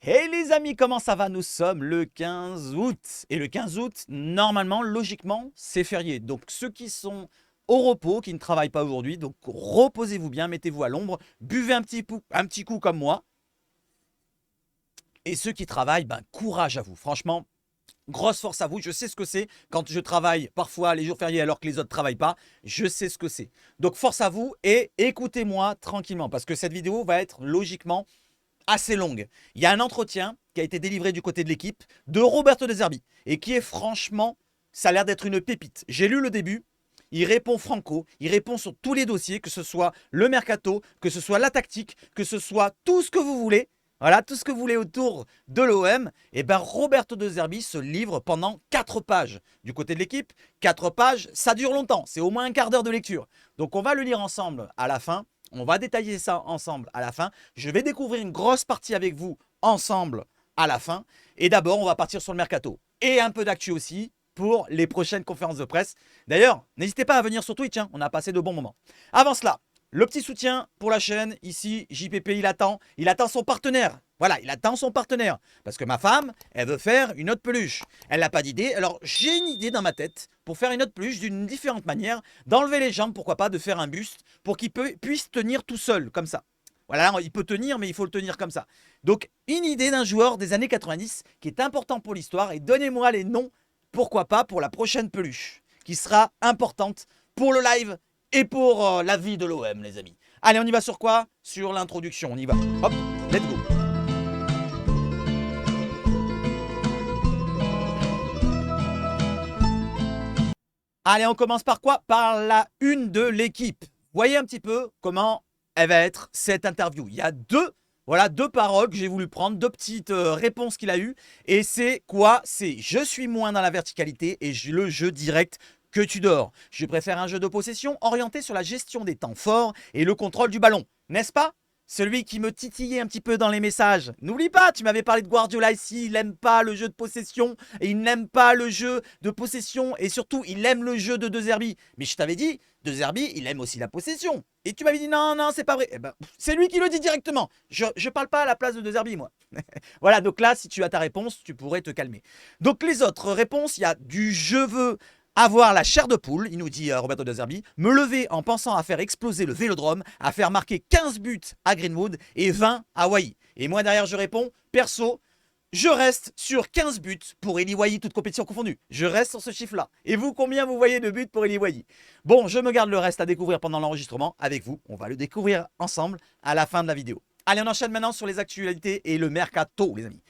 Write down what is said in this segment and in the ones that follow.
Hey les amis, comment ça va? Nous sommes le 15 août. Et le 15 août, normalement, logiquement, c'est férié. Donc ceux qui sont au repos, qui ne travaillent pas aujourd'hui, donc reposez-vous bien, mettez-vous à l'ombre, buvez un petit coup comme moi. Et ceux qui travaillent, ben, courage à vous. Franchement, grosse force à vous. Je sais ce que c'est quand je travaille parfois les jours fériés alors que les autres ne travaillent pas. Je sais ce que c'est. Donc force à vous et écoutez-moi tranquillement parce que cette vidéo va être logiquement assez longue. Il y a un entretien qui a été délivré du côté de l'équipe de Roberto De Zerbi et qui est franchement, ça a l'air d'être une pépite. J'ai lu le début, il répond franco, il répond sur tous les dossiers, que ce soit le mercato, que ce soit la tactique, que ce soit tout ce que vous voulez. Voilà, tout ce que vous voulez autour de l'OM, et ben Roberto De Zerbi se livre pendant 4 pages. Du côté de l'équipe, 4 pages, ça dure longtemps, c'est au moins un quart d'heure de lecture. Donc on va le lire ensemble à la fin. On va détailler ça ensemble à la fin. Je vais découvrir une grosse partie avec vous ensemble à la fin. Et d'abord, on va partir sur le mercato. Et un peu d'actu aussi pour les prochaines conférences de presse. D'ailleurs, n'hésitez pas à venir sur Twitch, hein, on a passé de bons moments. Avant cela, le petit soutien pour la chaîne. Ici, JPP, il attend son partenaire. Voilà, il attend son partenaire. Parce que ma femme, elle veut faire une autre peluche. Elle n'a pas d'idée. Alors, j'ai une idée dans ma tête pour faire une autre peluche d'une différente manière. D'enlever les jambes, pourquoi pas, de faire un buste pour qu'il puisse tenir tout seul, comme ça. Voilà, il peut tenir, mais il faut le tenir comme ça. Donc, une idée d'un joueur des années 90 qui est important pour l'histoire. Et donnez-moi les noms, pourquoi pas, pour la prochaine peluche, qui sera importante pour le live et pour la vie de l'OM, les amis. Allez, on y va sur quoi? Sur l'introduction, on y va. Hop, let's go. Allez, on commence par quoi? Par la une de l'équipe. Voyez un petit peu comment elle va être cette interview. Il y a deux paroles que j'ai voulu prendre, deux petites réponses qu'il a eues. Et c'est quoi? C'est je suis moins dans la verticalité et le jeu direct que tu dors. Je préfère un jeu de possession orienté sur la gestion des temps forts et le contrôle du ballon. N'est-ce pas? Celui qui me titillait un petit peu dans les messages. N'oublie pas, tu m'avais parlé de Guardiola ici, il n'aime pas le jeu de possession, et il n'aime pas le jeu de possession, et surtout, il aime le jeu de De Zerbi. Mais je t'avais dit, De Zerbi, il aime aussi la possession. Et tu m'avais dit, non, non, c'est pas vrai. Eh ben, c'est lui qui le dit directement. Je parle pas à la place de Zerbi, moi. Voilà, donc là, si tu as ta réponse, tu pourrais te calmer. Donc les autres réponses, il y a du je veux avoir la chair de poule, il nous dit Roberto De Zerbi, me lever en pensant à faire exploser le Vélodrome, à faire marquer 15 buts à Greenwood et 20 à Hawaii. Et moi derrière je réponds, perso, je reste sur 15 buts pour Eli Wahi, toute compétition confondue. Je reste sur ce chiffre-là. Et vous, combien vous voyez de buts pour Eli Wahi? Bon, je me garde le reste à découvrir pendant l'enregistrement avec vous. On va le découvrir ensemble à la fin de la vidéo. Allez, on enchaîne maintenant sur les actualités et le mercato, les amis.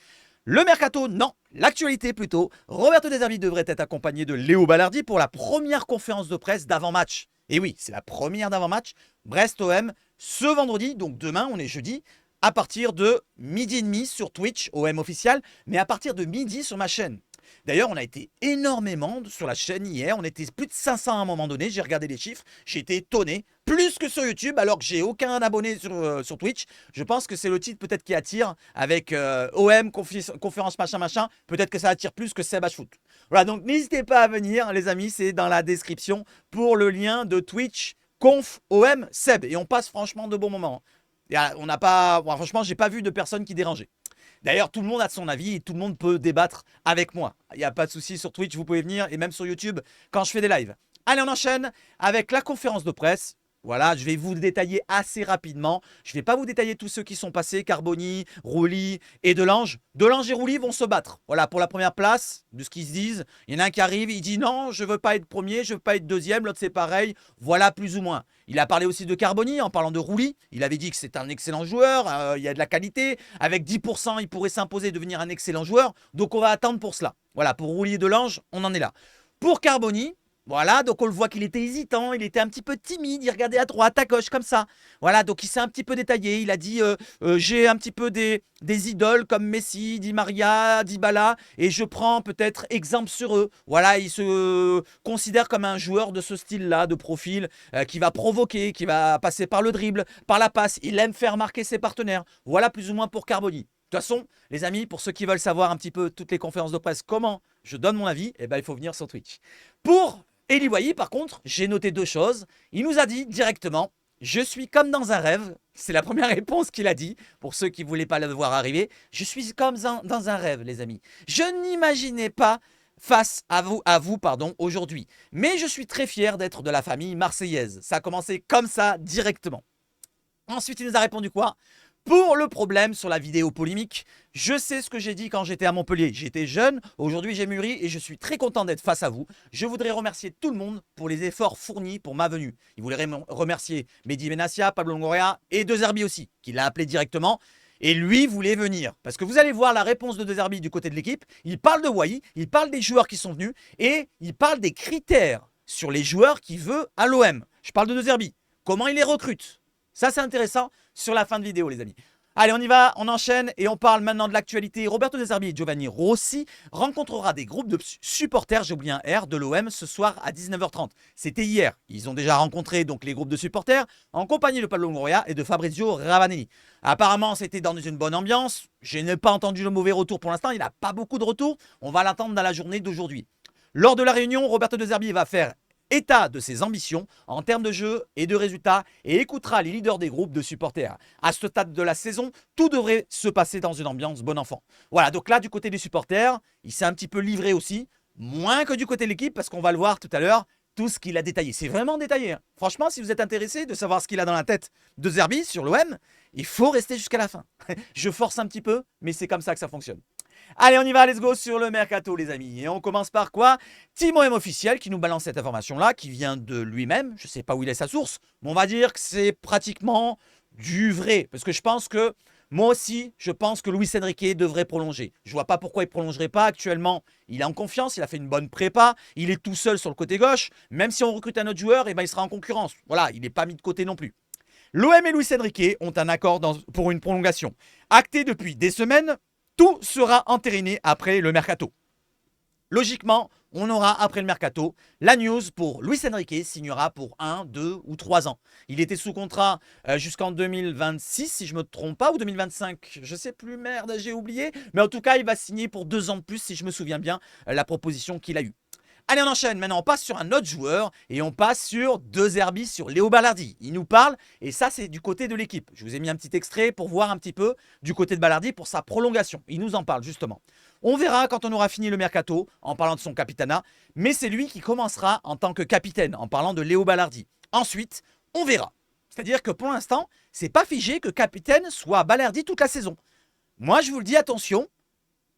Le mercato, non. L'actualité plutôt. Roberto De Zerbi devrait être accompagné de Léo Ballardi pour la première conférence de presse d'avant-match. Et oui, c'est la première d'avant-match. Brest-OM, ce vendredi, donc demain, on est jeudi, à partir de midi et demi sur Twitch, OM officiel, mais à partir de midi sur ma chaîne. D'ailleurs, on a été énormément sur la chaîne hier. On était plus de 500 à un moment donné. J'ai regardé les chiffres. J'ai été étonné. Plus que sur YouTube, alors que j'ai aucun abonné sur Twitch. Je pense que c'est le titre peut-être qui attire avec OM, conférence machin machin. Peut-être que ça attire plus que Seb Foot. Voilà, donc n'hésitez pas à venir, les amis. C'est dans la description pour le lien de Twitch conf OM Seb. Et on passe franchement de bons moments. On n'a pas, bon, franchement, j'ai pas vu de personne qui dérangeait. D'ailleurs, tout le monde a son avis et tout le monde peut débattre avec moi. Il n'y a pas de souci sur Twitch, vous pouvez venir et même sur YouTube quand je fais des lives. Allez, on enchaîne avec la conférence de presse. Voilà, je vais vous détailler assez rapidement. Je ne vais pas vous détailler tous ceux qui sont passés, Carboni, Rouli et Delange. Delange et Rouli vont se battre. Voilà, pour la première place, de ce qu'ils se disent. Il y en a un qui arrive, il dit non, je ne veux pas être premier, je ne veux pas être deuxième. L'autre, c'est pareil. Voilà, plus ou moins. Il a parlé aussi de Carboni en parlant de Rouli. Il avait dit que c'est un excellent joueur, il y a de la qualité. Avec 10%, il pourrait s'imposer devenir un excellent joueur. Donc, on va attendre pour cela. Voilà, pour Rouli et Delange, on en est là. Pour Carboni, voilà, donc on le voit qu'il était hésitant, il était un petit peu timide, il regardait à droite, à gauche, comme ça. Voilà, donc il s'est un petit peu détaillé, il a dit j'ai un petit peu des idoles comme Messi, Di Maria, Dybala, et je prends peut-être exemple sur eux. Voilà, il se considère comme un joueur de ce style-là, de profil, qui va provoquer, qui va passer par le dribble, par la passe. Il aime faire marquer ses partenaires. Voilà plus ou moins pour Carboni. De toute façon, les amis, pour ceux qui veulent savoir un petit peu toutes les conférences de presse, comment je donne mon avis, eh ben, il faut venir sur Twitch. Pour Eli Wahi, par contre, j'ai noté deux choses. Il nous a dit directement Je suis comme dans un rêve. C'est la première réponse qu'il a dit. Pour ceux qui ne voulaient pas le voir arriver. Je suis comme dans un rêve, les amis. Je n'imaginais pas face à vous aujourd'hui. Mais je suis très fier d'être de la famille marseillaise. Ça a commencé comme ça, directement. Ensuite, il nous a répondu quoi? Pour le problème sur la vidéo polémique, je sais ce que j'ai dit quand j'étais à Montpellier. J'étais jeune, aujourd'hui j'ai mûri et je suis très content d'être face à vous. Je voudrais remercier tout le monde pour les efforts fournis pour ma venue. Il voulait remercier Mehdi Benassia, Pablo Longoria et De Zerbi aussi, qui l'a appelé directement. Et lui voulait venir. Parce que vous allez voir la réponse de De Zerbi du côté de l'équipe. Il parle de Wai, il parle des joueurs qui sont venus et il parle des critères sur les joueurs qu'il veut à l'OM. Je parle de De Zerbi. Comment il les recrute? Ça, c'est intéressant sur la fin de vidéo, les amis. Allez, on y va, on enchaîne et on parle maintenant de l'actualité. Roberto De Zerbi et Giovanni Rossi rencontrera des groupes de supporters, j'ai oublié un R, de l'OM ce soir à 19h30. C'était hier. Ils ont déjà rencontré donc les groupes de supporters en compagnie de Pablo Longoria et de Fabrizio Ravanelli. Apparemment, c'était dans une bonne ambiance. Je n'ai pas entendu le mauvais retour pour l'instant. Il n'a pas beaucoup de retours. On va l'attendre dans la journée d'aujourd'hui. Lors de la réunion, Roberto De Zerbi va faire état de ses ambitions en termes de jeu et de résultats et écoutera les leaders des groupes de supporters. À ce stade de la saison, tout devrait se passer dans une ambiance bon enfant. Voilà, donc là, du côté des supporters, il s'est un petit peu livré aussi, moins que du côté de l'équipe, parce qu'on va le voir tout à l'heure, tout ce qu'il a détaillé. C'est vraiment détaillé. Hein. Franchement, si vous êtes intéressé de savoir ce qu'il a dans la tête de Zerbi sur l'OM, il faut rester jusqu'à la fin. Je force un petit peu, mais c'est comme ça que ça fonctionne. Allez, on y va, let's go sur le mercato, les amis. Et on commence par quoi? Timo M officiel qui nous balance cette information-là, qui vient de lui-même. Je ne sais pas où il est sa source, mais on va dire que c'est pratiquement du vrai. Parce que je pense que, moi aussi, je pense que Luis Enrique devrait prolonger. Je ne vois pas pourquoi il ne prolongerait pas actuellement. Il est en confiance, il a fait une bonne prépa, il est tout seul sur le côté gauche. Même si on recrute un autre joueur, eh ben, il sera en concurrence. Voilà, il n'est pas mis de côté non plus. L'OM et Luis Enrique ont un accord pour une prolongation. Acté depuis des semaines. Tout sera entériné après le mercato. Logiquement, on aura après le mercato la news pour Luis Enrique signera pour 1, 2 ou 3 ans. Il était sous contrat jusqu'en 2026 si je ne me trompe pas ou 2025. Je ne sais plus, merde, j'ai oublié. Mais en tout cas, il va signer pour 2 ans de plus si je me souviens bien la proposition qu'il a eue. Allez, on enchaîne. Maintenant, on passe sur un autre joueur et on passe sur De Zerbi, sur Léo Ballardi. Il nous parle et ça, c'est du côté de l'équipe. Je vous ai mis un petit extrait pour voir un petit peu du côté de Ballardi pour sa prolongation. Il nous en parle justement. On verra quand on aura fini le mercato en parlant de son capitana, mais c'est lui qui commencera en tant que capitaine en parlant de Léo Ballardi. Ensuite, on verra. C'est-à-dire que pour l'instant, c'est pas figé que capitaine soit Ballardi toute la saison. Moi, je vous le dis, attention,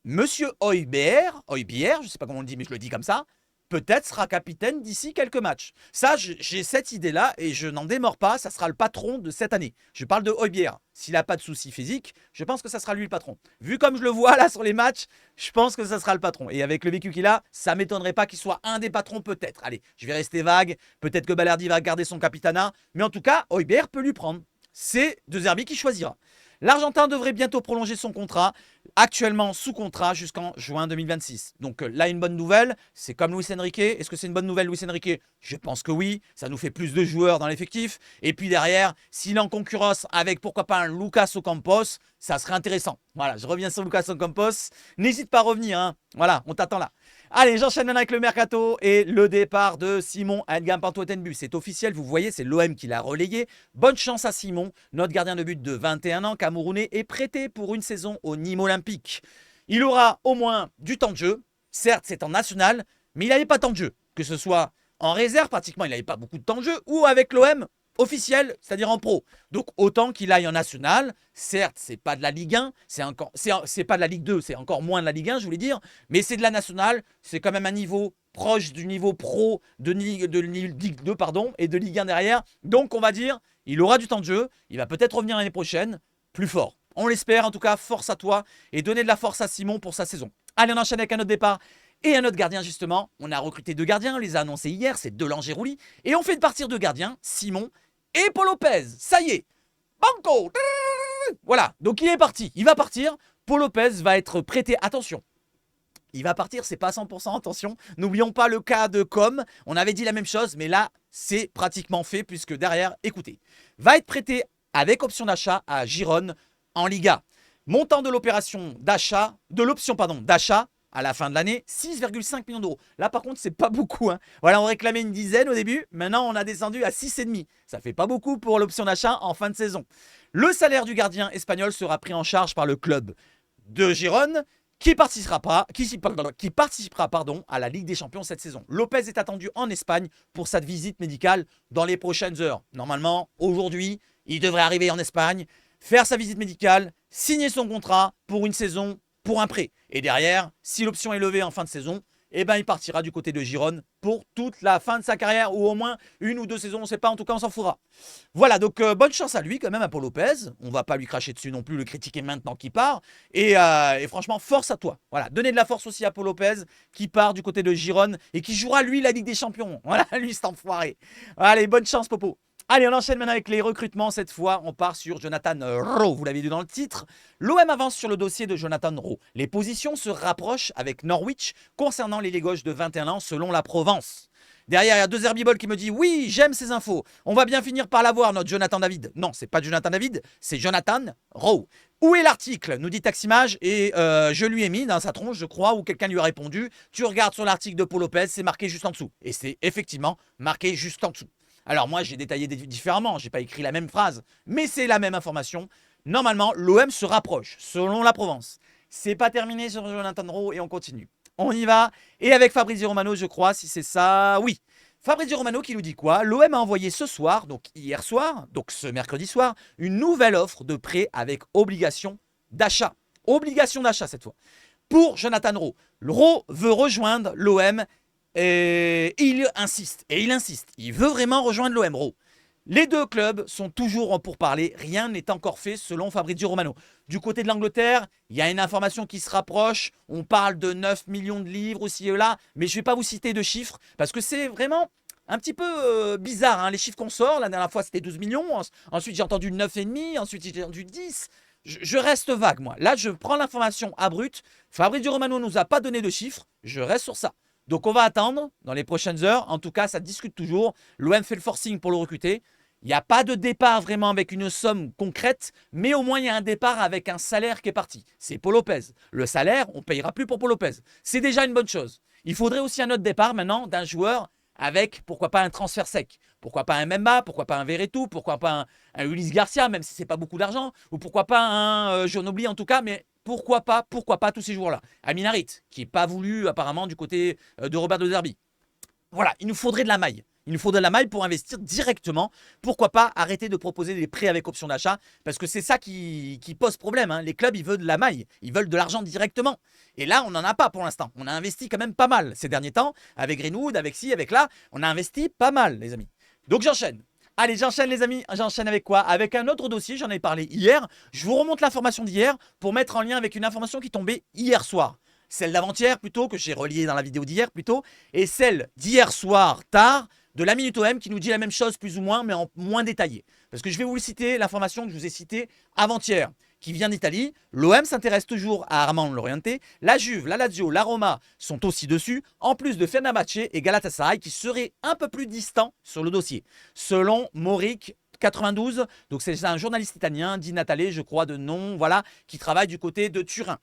Monsieur Højbjerg, je ne sais pas comment on le dit, mais je le dis comme ça, peut-être sera capitaine d'ici quelques matchs. Ça, j'ai cette idée-là et je n'en démords pas. Ça sera le patron de cette année. Je parle de Højbjerg. S'il n'a pas de soucis physiques, je pense que ça sera lui le patron. Vu comme je le vois là sur les matchs, je pense que ça sera le patron. Et avec le vécu qu'il a, ça ne m'étonnerait pas qu'il soit un des patrons peut-être. Allez, je vais rester vague. Peut-être que Ballardi va garder son capitana. Mais en tout cas, Højbjerg peut lui prendre. C'est De Zerbi qui choisira. L'Argentin devrait bientôt prolonger son contrat, actuellement sous contrat jusqu'en juin 2026. Donc là, une bonne nouvelle, c'est comme Luis Enrique. Est-ce que c'est une bonne nouvelle, Luis Enrique? Je pense que oui, ça nous fait plus de joueurs dans l'effectif. Et puis derrière, s'il est en concurrence avec pourquoi pas un Lucas Ocampos, ça serait intéressant. Voilà, je reviens sur Lucas Ocampos. N'hésite pas à revenir, hein. Voilà, on t'attend là. Allez, j'enchaîne maintenant avec le mercato et le départ de Simon Ngampantouetenbu. C'est officiel, vous voyez, c'est l'OM qui l'a relayé. Bonne chance à Simon, notre gardien de but de 21 ans, camerounais, est prêté pour une saison au Nîmes Olympique. Il aura au moins du temps de jeu. Certes, c'est en national, mais il n'avait pas tant de jeu. Que ce soit en réserve, pratiquement, il n'avait pas beaucoup de temps de jeu, ou avec l'OM officiel, c'est-à-dire en pro. Donc autant qu'il aille en national. Certes, c'est pas de la Ligue 1, c'est pas de la Ligue 2, c'est encore moins de la Ligue 1, je voulais dire, mais c'est de la nationale, c'est quand même un niveau proche du niveau pro de Ligue 2 et de Ligue 1 derrière. Donc on va dire, il aura du temps de jeu, il va peut-être revenir l'année prochaine plus fort. On l'espère, en tout cas, force à toi et donner de la force à Simon pour sa saison. Allez, on enchaîne avec un autre départ. Et un autre gardien, justement. On a recruté 2 gardiens, on les a annoncés hier, c'est Delange et Rouly. Et on fait de partir 2 gardiens, Simon et Paul Lopez. Ça y est, banco. Voilà, donc il est parti, il va partir. Paul Lopez va être prêté, attention. Il va partir, c'est pas à 100%, attention. N'oublions pas le cas de Com. On avait dit la même chose, mais là, c'est pratiquement fait, puisque derrière, écoutez, va être prêté avec option d'achat à Gérone en Liga. Montant de l'opération d'achat, de l'option d'achat, à la fin de l'année, 6,5 millions d'euros. Là, par contre, c'est pas beaucoup. Hein. Voilà, on réclamait une dizaine au début. Maintenant, on a descendu à 6,5. Ça fait pas beaucoup pour l'option d'achat en fin de saison. Le salaire du gardien espagnol sera pris en charge par le club de Gérone qui participera à la Ligue des Champions cette saison. Lopez est attendu en Espagne pour sa visite médicale dans les prochaines heures. Normalement, aujourd'hui, il devrait arriver en Espagne, faire sa visite médicale, signer son contrat pour une saison, pour un prêt. Et derrière, si l'option est levée en fin de saison, eh ben, il partira du côté de Gérone pour toute la fin de sa carrière, ou au moins une ou deux saisons, on ne sait pas, en tout cas on s'en fourra. Voilà, donc bonne chance à lui quand même, à Paul Lopez. On va pas lui cracher dessus non plus, le critiquer maintenant qu'il part. Et franchement, force à toi. Voilà, donnez de la force aussi à Paul Lopez, qui part du côté de Gérone et qui jouera lui la Ligue des Champions. Voilà, lui cet enfoiré. Allez, bonne chance Popo. Allez, on enchaîne maintenant avec les recrutements. Cette fois, on part sur Jonathan Rowe. Vous l'avez vu dans le titre. L'OM avance sur le dossier de Jonathan Rowe. Les positions se rapprochent avec Norwich concernant l'ailier gauche de 21 ans selon la Provence. Derrière, il y a deux Herbibol qui me dit « Oui, j'aime ces infos. On va bien finir par l'avoir, notre Jonathan David. » Non, c'est pas Jonathan David, c'est Jonathan Rowe. Où est l'article nous dit Taximage. Et je lui ai mis dans sa tronche, je crois, où quelqu'un lui a répondu « Tu regardes sur l'article de Paul Lopez, c'est marqué juste en dessous. » Et c'est effectivement marqué juste en dessous. Alors moi, j'ai détaillé différemment, j'ai pas écrit la même phrase, mais c'est la même information. Normalement, l'OM se rapproche, selon la Provence. C'est pas terminé sur Jonathan Rowe et on continue. On y va. Et avec Fabrizio Romano, je crois, si c'est ça, oui. Fabrizio Romano qui nous dit quoi? L'OM a envoyé ce soir, donc hier soir, donc ce mercredi soir, une nouvelle offre de prêt avec obligation d'achat. Obligation d'achat cette fois. Pour Jonathan Rowe. Rowe veut rejoindre l'OM. Et il insiste, il veut vraiment rejoindre l'OM Rowe. Les deux clubs sont toujours en pourparlers, rien n'est encore fait selon Fabrizio Romano. Du côté de l'Angleterre, il y a une information qui se rapproche, on parle de 9 millions de livres aussi et là, mais je ne vais pas vous citer de chiffres, parce que c'est vraiment un petit peu bizarre, hein, les chiffres qu'on sort. La dernière fois c'était 12 millions, ensuite j'ai entendu 9,5, ensuite j'ai entendu 10. Je reste vague moi, là je prends l'information à brut, Fabrizio Romano ne nous a pas donné de chiffres, je reste sur ça. Donc on va attendre dans les prochaines heures. En tout cas, ça discute toujours. L'OM fait le forcing pour le recruter. Il n'y a pas de départ vraiment avec une somme concrète, mais au moins il y a un départ avec un salaire qui est parti. C'est Paul Lopez. Le salaire, on ne payera plus pour Paul Lopez. C'est déjà une bonne chose. Il faudrait aussi un autre départ maintenant d'un joueur avec, pourquoi pas, un transfert sec. Pourquoi pas un Memba, pourquoi pas un Verretou, pourquoi pas un Ulysse Garcia, même si ce n'est pas beaucoup d'argent, ou pourquoi pas un Jonobli en tout cas, mais pourquoi pas tous ces joueurs-là. Amin Harit, qui n'est pas voulu apparemment du côté de Robert De Zerbi. Voilà, il nous faudrait de la maille. Il nous faudrait de la maille pour investir directement. Pourquoi pas arrêter de proposer des prêts avec option d'achat? Parce que c'est ça qui pose problème. Hein. Les clubs, ils veulent de la maille. Ils veulent de l'argent directement. Et là, on n'en a pas pour l'instant. On a investi quand même pas mal ces derniers temps. Avec Greenwood, avec ci, avec là. On a investi pas mal, les amis. Donc j'enchaîne. Allez, j'enchaîne les amis, j'enchaîne avec quoi? Avec un autre dossier, j'en ai parlé hier. Je vous remonte l'information d'hier pour mettre en lien avec une information qui tombait hier soir. Celle d'avant-hier plutôt, que j'ai reliée dans la vidéo d'hier plutôt, et celle d'hier soir tard de la Minute OM qui nous dit la même chose plus ou moins, mais en moins détaillé. Parce que je vais vous citer l'information que je vous ai citée avant-hier, qui vient d'Italie. L'OM s'intéresse toujours à Armand Loriente. La Juve, la Lazio, la Roma sont aussi dessus, en plus de Fenerbahçe et Galatasaray qui seraient un peu plus distants sur le dossier. Selon Moric 92, donc c'est un journaliste italien, Di Natale, je crois de nom, voilà, qui travaille du côté de Turin.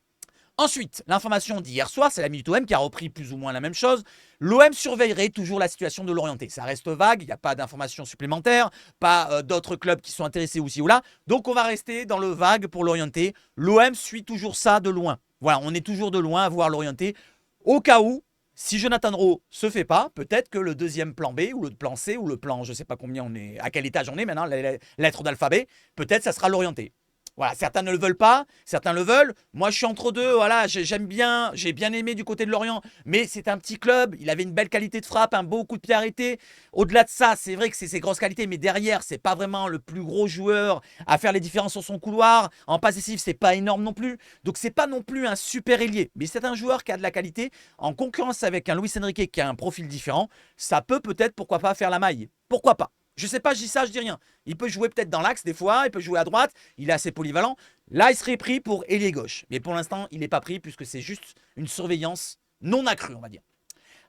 Ensuite, l'information d'hier soir, c'est la Minute OM qui a repris plus ou moins la même chose. L'OM surveillerait toujours la situation de Lorienté. Ça reste vague, il n'y a pas d'informations supplémentaires, pas d'autres clubs qui sont intéressés aussi ou là. Donc on va rester dans le vague pour Lorienté. L'OM suit toujours ça de loin. Voilà, on est toujours de loin à voir Lorienté. Au cas où, si Jonathan Rowe se fait pas, peut-être que le deuxième plan B ou le plan C ou le plan, je ne sais pas combien on est, à quel étage on est maintenant, les lettres d'alphabet, peut-être ça sera Lorienté. Voilà, certains ne le veulent pas, certains le veulent. Moi, je suis entre deux. Voilà, j'aime bien, j'ai bien aimé du côté de Lorient, mais c'est un petit club. Il avait une belle qualité de frappe, un beau coup de pied arrêté. Au-delà de ça, c'est vrai que c'est ses grosses qualités, mais derrière, c'est pas vraiment le plus gros joueur à faire les différences sur son couloir. En passe décisive, c'est pas énorme non plus. Donc, c'est pas non plus un super ailier, mais c'est un joueur qui a de la qualité. En concurrence avec un Luis Enrique qui a un profil différent, ça peut-être, pourquoi pas, faire la maille. Pourquoi pas? Je sais pas, je dis ça, je dis rien. Il peut jouer peut-être dans l'axe des fois, il peut jouer à droite, il est assez polyvalent. Là, il serait pris pour ailier gauche. Mais pour l'instant, il n'est pas pris puisque c'est juste une surveillance non accrue, on va dire.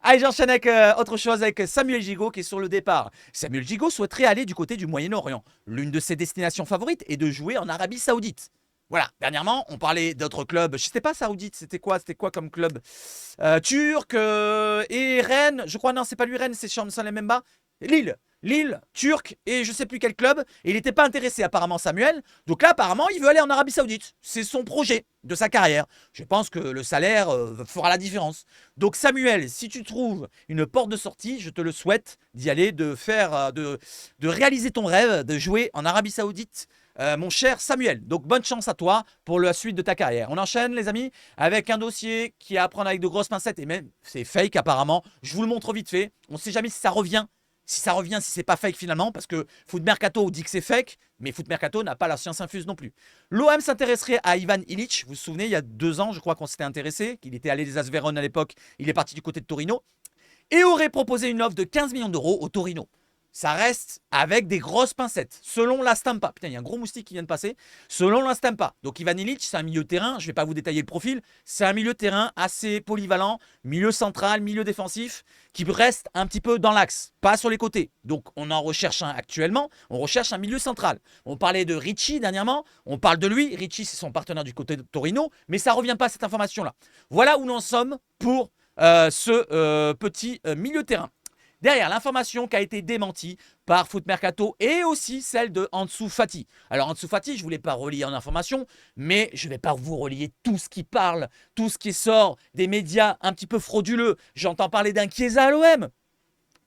Allez, j'enchaîne avec autre chose, avec Samuel Gigot qui est sur le départ. Samuel Gigot souhaiterait aller du côté du Moyen-Orient. L'une de ses destinations favorites est de jouer en Arabie Saoudite. Voilà, dernièrement, on parlait d'autres clubs. Je sais pas saoudite, c'était quoi? C'était quoi comme club? Turc et Rennes. Je crois, non, c'est pas lui Rennes, c'est Chancel Mbemba. Lille. Lille, Turc et je sais plus quel club. Et il n'était pas intéressé apparemment Samuel. Donc là, apparemment, il veut aller en Arabie Saoudite. C'est son projet de sa carrière. Je pense que le salaire fera la différence. Donc Samuel, si tu trouves une porte de sortie, je te le souhaite d'y aller, de réaliser ton rêve, de jouer en Arabie Saoudite. Mon cher Samuel, donc bonne chance à toi pour la suite de ta carrière. On enchaîne les amis avec un dossier qui est à prendre avec de grosses pincettes et même c'est fake apparemment. Je vous le montre vite fait. On ne sait jamais si ça revient. Si ça revient, si c'est pas fake finalement, parce que Foot Mercato dit que c'est fake, mais Foot Mercato n'a pas la science infuse non plus. L'OM s'intéresserait à Ivan Illich. Vous vous souvenez, il y a 2 ans, je crois qu'on s'était intéressé, qu'il était allé des As Vérone à l'époque. Il est parti du côté de Torino et aurait proposé une offre de 15 millions d'euros au Torino. Ça reste avec des grosses pincettes. Selon la Stampa. Putain, il y a un gros moustique qui vient de passer. Selon la Stampa. Donc Ivan Illich, c'est un milieu de terrain. Je ne vais pas vous détailler le profil. C'est un milieu de terrain assez polyvalent. Milieu central, milieu défensif. Qui reste un petit peu dans l'axe. Pas sur les côtés. Donc on en recherche un actuellement. On recherche un milieu central. On parlait de Ricci dernièrement. On parle de lui. Ricci, c'est son partenaire du côté de Torino. Mais ça ne revient pas à cette information-là. Voilà où nous en sommes pour ce petit milieu de terrain. Derrière, l'information qui a été démentie par Foot Mercato et aussi celle de Ansu Fati. Alors Ansu Fati, je ne voulais pas relier en information, mais je ne vais pas vous relier tout ce qui parle, tout ce qui sort des médias un petit peu frauduleux. J'entends parler d'un Chiesa à l'OM.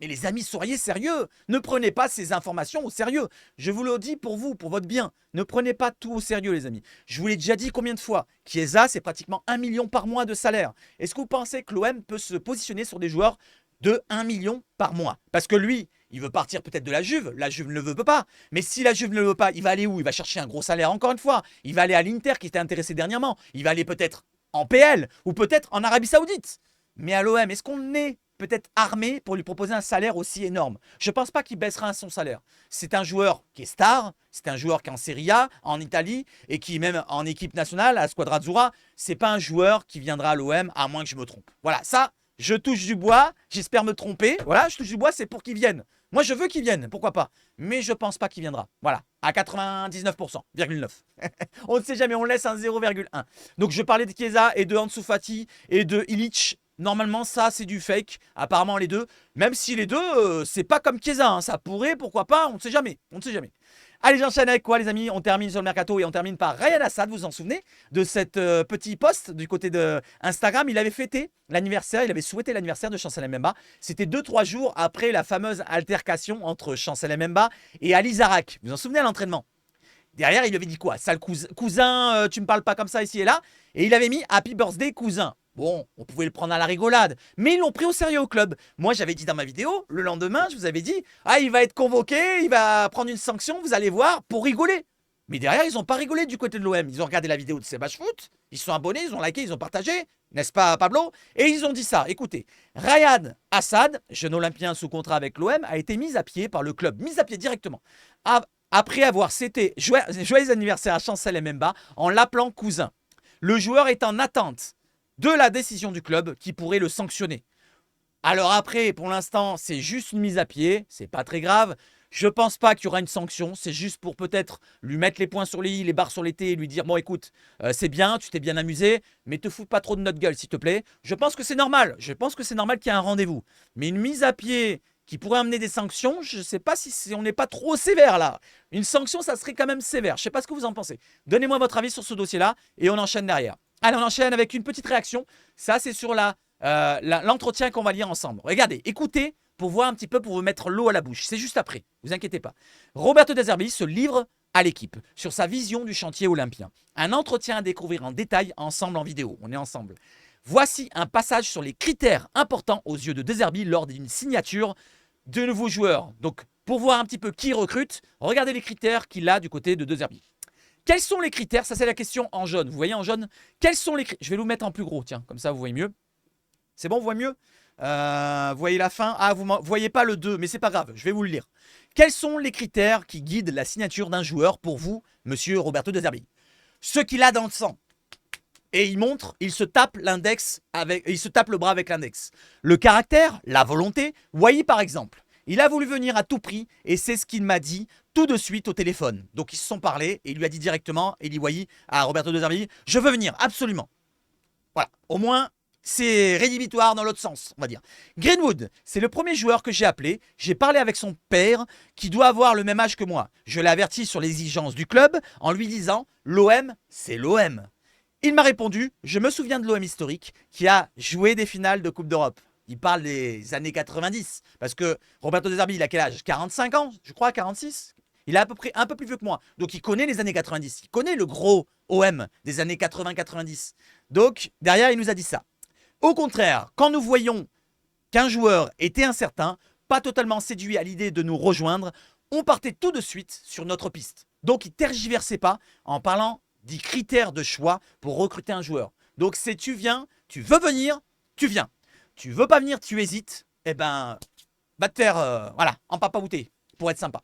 Mais les amis, soyez sérieux. Ne prenez pas ces informations au sérieux. Je vous le dis pour vous, pour votre bien. Ne prenez pas tout au sérieux, les amis. Je vous l'ai déjà dit combien de fois. Chiesa, c'est pratiquement 1 million par mois de salaire. Est-ce que vous pensez que l'OM peut se positionner sur des joueurs de 1 million par mois? Parce que lui, il veut partir peut-être de la Juve. La Juve ne le veut pas. Mais si la Juve ne le veut pas, il va aller où? Il va chercher un gros salaire encore une fois. Il va aller à l'Inter qui était intéressé dernièrement. Il va aller peut-être en PL ou peut-être en Arabie Saoudite. Mais à l'OM, est-ce qu'on est peut-être armé pour lui proposer un salaire aussi énorme? Je ne pense pas qu'il baissera son salaire. C'est un joueur qui est star. C'est un joueur qui est en Serie A, en Italie, et qui même en équipe nationale, à Squadra Azzurra. C'est pas un joueur qui viendra à l'OM, à moins que je me trompe. Voilà, ça, je touche du bois, j'espère me tromper. Voilà, je touche du bois, c'est pour qu'il vienne. Moi, je veux qu'il vienne, pourquoi pas. Mais je pense pas qu'il viendra. Voilà, à 99,9%. On ne sait jamais, on laisse un 0,1. Donc, je parlais de Chiesa et de Ansu Fati et de Illich. Normalement, ça, c'est du fake. Apparemment, les deux. Même si les deux, c'est pas comme Chiesa. Hein. Ça pourrait, pourquoi pas, on ne sait jamais. On ne sait jamais. Allez, j'enchaîne avec quoi, les amis? On termine sur le mercato et on termine par Ryan Assad. Vous vous en souvenez de cette petit post du côté de Instagram? Il avait fêté l'anniversaire, il avait souhaité l'anniversaire de Chancel Mbemba. C'était 2-3 jours après la fameuse altercation entre Chancel Mbemba et Ali Zarak. Vous vous en souvenez à l'entraînement? Derrière, il lui avait dit quoi? Sale cousin, tu me parles pas comme ça ici et là. Et il avait mis Happy Birthday cousin. Bon, on pouvait le prendre à la rigolade, mais ils l'ont pris au sérieux au club. Moi, j'avais dit dans ma vidéo, le lendemain, je vous avais dit, ah, il va être convoqué, il va prendre une sanction, vous allez voir, pour rigoler. Mais derrière, ils n'ont pas rigolé du côté de l'OM. Ils ont regardé la vidéo de Sebastian Foot, ils se sont abonnés, ils ont liké, ils ont partagé, n'est-ce pas, Pablo? Et ils ont dit ça. Écoutez, Ryan Assad, jeune Olympien sous contrat avec l'OM, a été mis à pied par le club, mis à pied directement. Après avoir cété joyeux anniversaire à Chancel Mbemba en l'appelant cousin. Le joueur est en attente de la décision du club qui pourrait le sanctionner. Alors après, pour l'instant, c'est juste une mise à pied, c'est pas très grave. Je pense pas qu'il y aura une sanction, c'est juste pour peut-être lui mettre les points sur les i, les barres sur les t et lui dire bon écoute, c'est bien, tu t'es bien amusé, mais te fous pas trop de notre gueule s'il te plaît. Je pense que c'est normal, qu'il y a un rendez-vous. Mais une mise à pied qui pourrait amener des sanctions, je ne sais pas si on n'est pas trop sévère là. Une sanction, ça serait quand même sévère. Je ne sais pas ce que vous en pensez. Donnez-moi votre avis sur ce dossier-là et on enchaîne derrière. Allez, on enchaîne avec une petite réaction. Ça, c'est sur l'entretien qu'on va lire ensemble. Regardez, écoutez pour voir un petit peu, pour vous mettre l'eau à la bouche. C'est juste après, vous inquiétez pas. Roberto De Zerbi se livre à l'équipe sur sa vision du chantier olympien. Un entretien à découvrir en détail ensemble en vidéo. On est ensemble. Voici un passage sur les critères importants aux yeux de De Zerbi lors d'une signature de nouveaux joueurs. Donc, pour voir un petit peu qui recrute, regardez les critères qu'il a du côté de De Zerbi. Quels sont les critères? Ça, c'est la question en jaune. Vous voyez en jaune? Quels sont les critères? Je vais vous mettre en plus gros, tiens, comme ça, vous voyez mieux. C'est bon, vous voyez mieux? Vous voyez la fin? Ah, vous ne voyez pas le 2, mais c'est pas grave, je vais vous le lire. Quels sont les critères qui guident la signature d'un joueur pour vous, monsieur Roberto De Zerbi? Ce qu'il a dans le sang. Et il montre, il se tape le bras avec l'index. Le caractère, la volonté. Voyez par exemple, Il a voulu venir à tout prix et c'est ce qu'il m'a dit tout de suite au téléphone. Donc ils se sont parlé et il lui a dit directement, Eli Wahi, à Roberto De Zerbi, je veux venir, absolument. Voilà, au moins c'est rédhibitoire dans l'autre sens, on va dire. Greenwood, c'est le premier joueur que j'ai appelé. J'ai parlé avec son père, qui doit avoir le même âge que moi. Je l'ai averti sur l'exigence du club en lui disant « l'OM, c'est l'OM ». Il m'a répondu « je me souviens de l'OM historique qui a joué des finales de Coupe d'Europe ». Il parle des années 90, parce que Roberto De Zerbi, il a quel âge? 45 ans, je crois, 46. Il est à peu près un peu plus vieux que moi. Donc il connaît les années 90. Il connaît le gros OM des années 80-90. Donc derrière, il nous a dit ça. Au contraire, quand nous voyons qu'un joueur était incertain, pas totalement séduit à l'idée de nous rejoindre, on partait tout de suite sur notre piste. Donc il ne tergiversait pas en parlant des critères de choix pour recruter un joueur. Donc c'est tu viens, tu veux venir, tu viens. Tu veux pas venir, tu hésites, eh ben, va te faire, voilà, en papa-bouté, pour être sympa.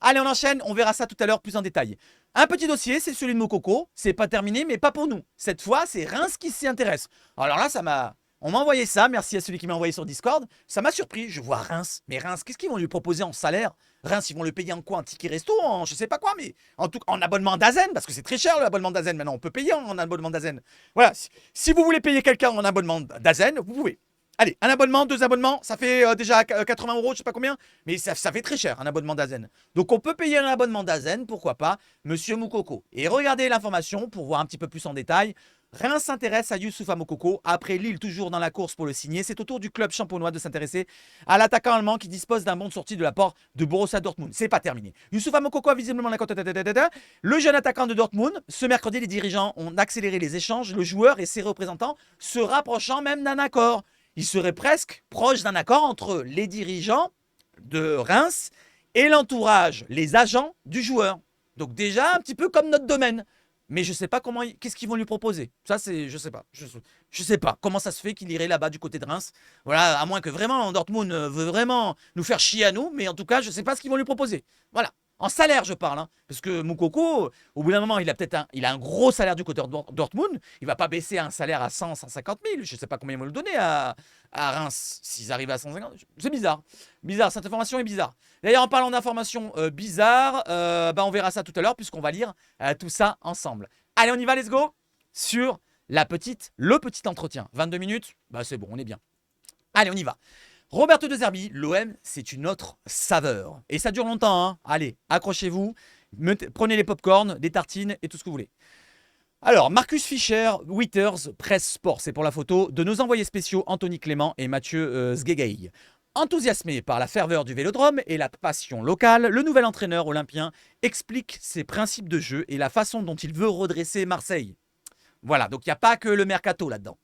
Allez, on enchaîne, on verra ça tout à l'heure plus en détail. Un petit dossier, c'est celui de Moukoko. C'est pas terminé, mais pas pour nous. Cette fois, c'est Reims qui s'y intéresse. Alors là, ça m'a... On m'a envoyé ça, merci à celui qui m'a envoyé sur Discord. Ça m'a surpris, je vois Reims. Mais Reims, qu'est-ce qu'ils vont lui proposer en salaire? Reims, ils vont le payer en quoi? Un ticket resto? En je sais pas quoi, mais en abonnement d'Azen, parce que c'est très cher l'abonnement d'Azen maintenant. On peut payer en abonnement d'Azen. Voilà, si vous voulez payer quelqu'un en abonnement d'Azen, vous pouvez. Allez, un abonnement, 2 abonnements, ça fait déjà 80 euros, je sais pas combien, mais ça fait très cher un abonnement d'Azen. Donc on peut payer un abonnement d'Azen, pourquoi pas, Monsieur Moukoko. Et regardez l'information pour voir un petit peu plus en détail. Reims s'intéresse à Youssoupha Moukoko. Après Lille, toujours dans la course pour le signer, c'est au tour du club champenois de s'intéresser à l'attaquant allemand qui dispose d'un bon de sortie de la part de Borussia Dortmund. C'est pas terminé. Youssoupha Moukoko a visiblement la cote. Le jeune attaquant de Dortmund. Ce mercredi, les dirigeants ont accéléré les échanges. Le joueur et ses représentants se rapprochant même d'un accord. Il serait presque proche d'un accord entre les dirigeants de Reims et l'entourage, les agents du joueur. Donc déjà un petit peu comme notre domaine. Mais je sais pas comment, qu'est-ce qu'ils vont lui proposer. Ça c'est, je sais pas. Je sais pas comment ça se fait qu'il irait là-bas du côté de Reims. Voilà, à moins que vraiment Dortmund veut vraiment nous faire chier à nous. Mais en tout cas, je sais pas ce qu'ils vont lui proposer. Voilà. En salaire, je parle. Hein. Parce que Moukoko, au bout d'un moment, il a un gros salaire du côté de Dortmund. Il va pas baisser un salaire à 100, 150 000. Je sais pas combien ils vont le donner à Reims s'ils arrivent à 150 000. C'est bizarre. Bizarre, cette information est bizarre. D'ailleurs, en parlant d'informations bizarres, on verra ça tout à l'heure puisqu'on va lire tout ça ensemble. Allez, on y va, let's go sur le petit entretien. 22 minutes, c'est bon, on est bien. Allez, on y va. Roberto De Zerbi, l'OM, c'est une autre saveur. Et ça dure longtemps, hein. Allez, accrochez-vous, prenez les pop-corn, des tartines et tout ce que vous voulez. Alors, Marcus Fischer, Witters, Presse Sport, c'est pour la photo, de nos envoyés spéciaux Anthony Clément et Mathieu Sgegay. Enthousiasmé par la ferveur du vélodrome et la passion locale, le nouvel entraîneur olympien explique ses principes de jeu et la façon dont il veut redresser Marseille. Voilà, donc il n'y a pas que le mercato là-dedans.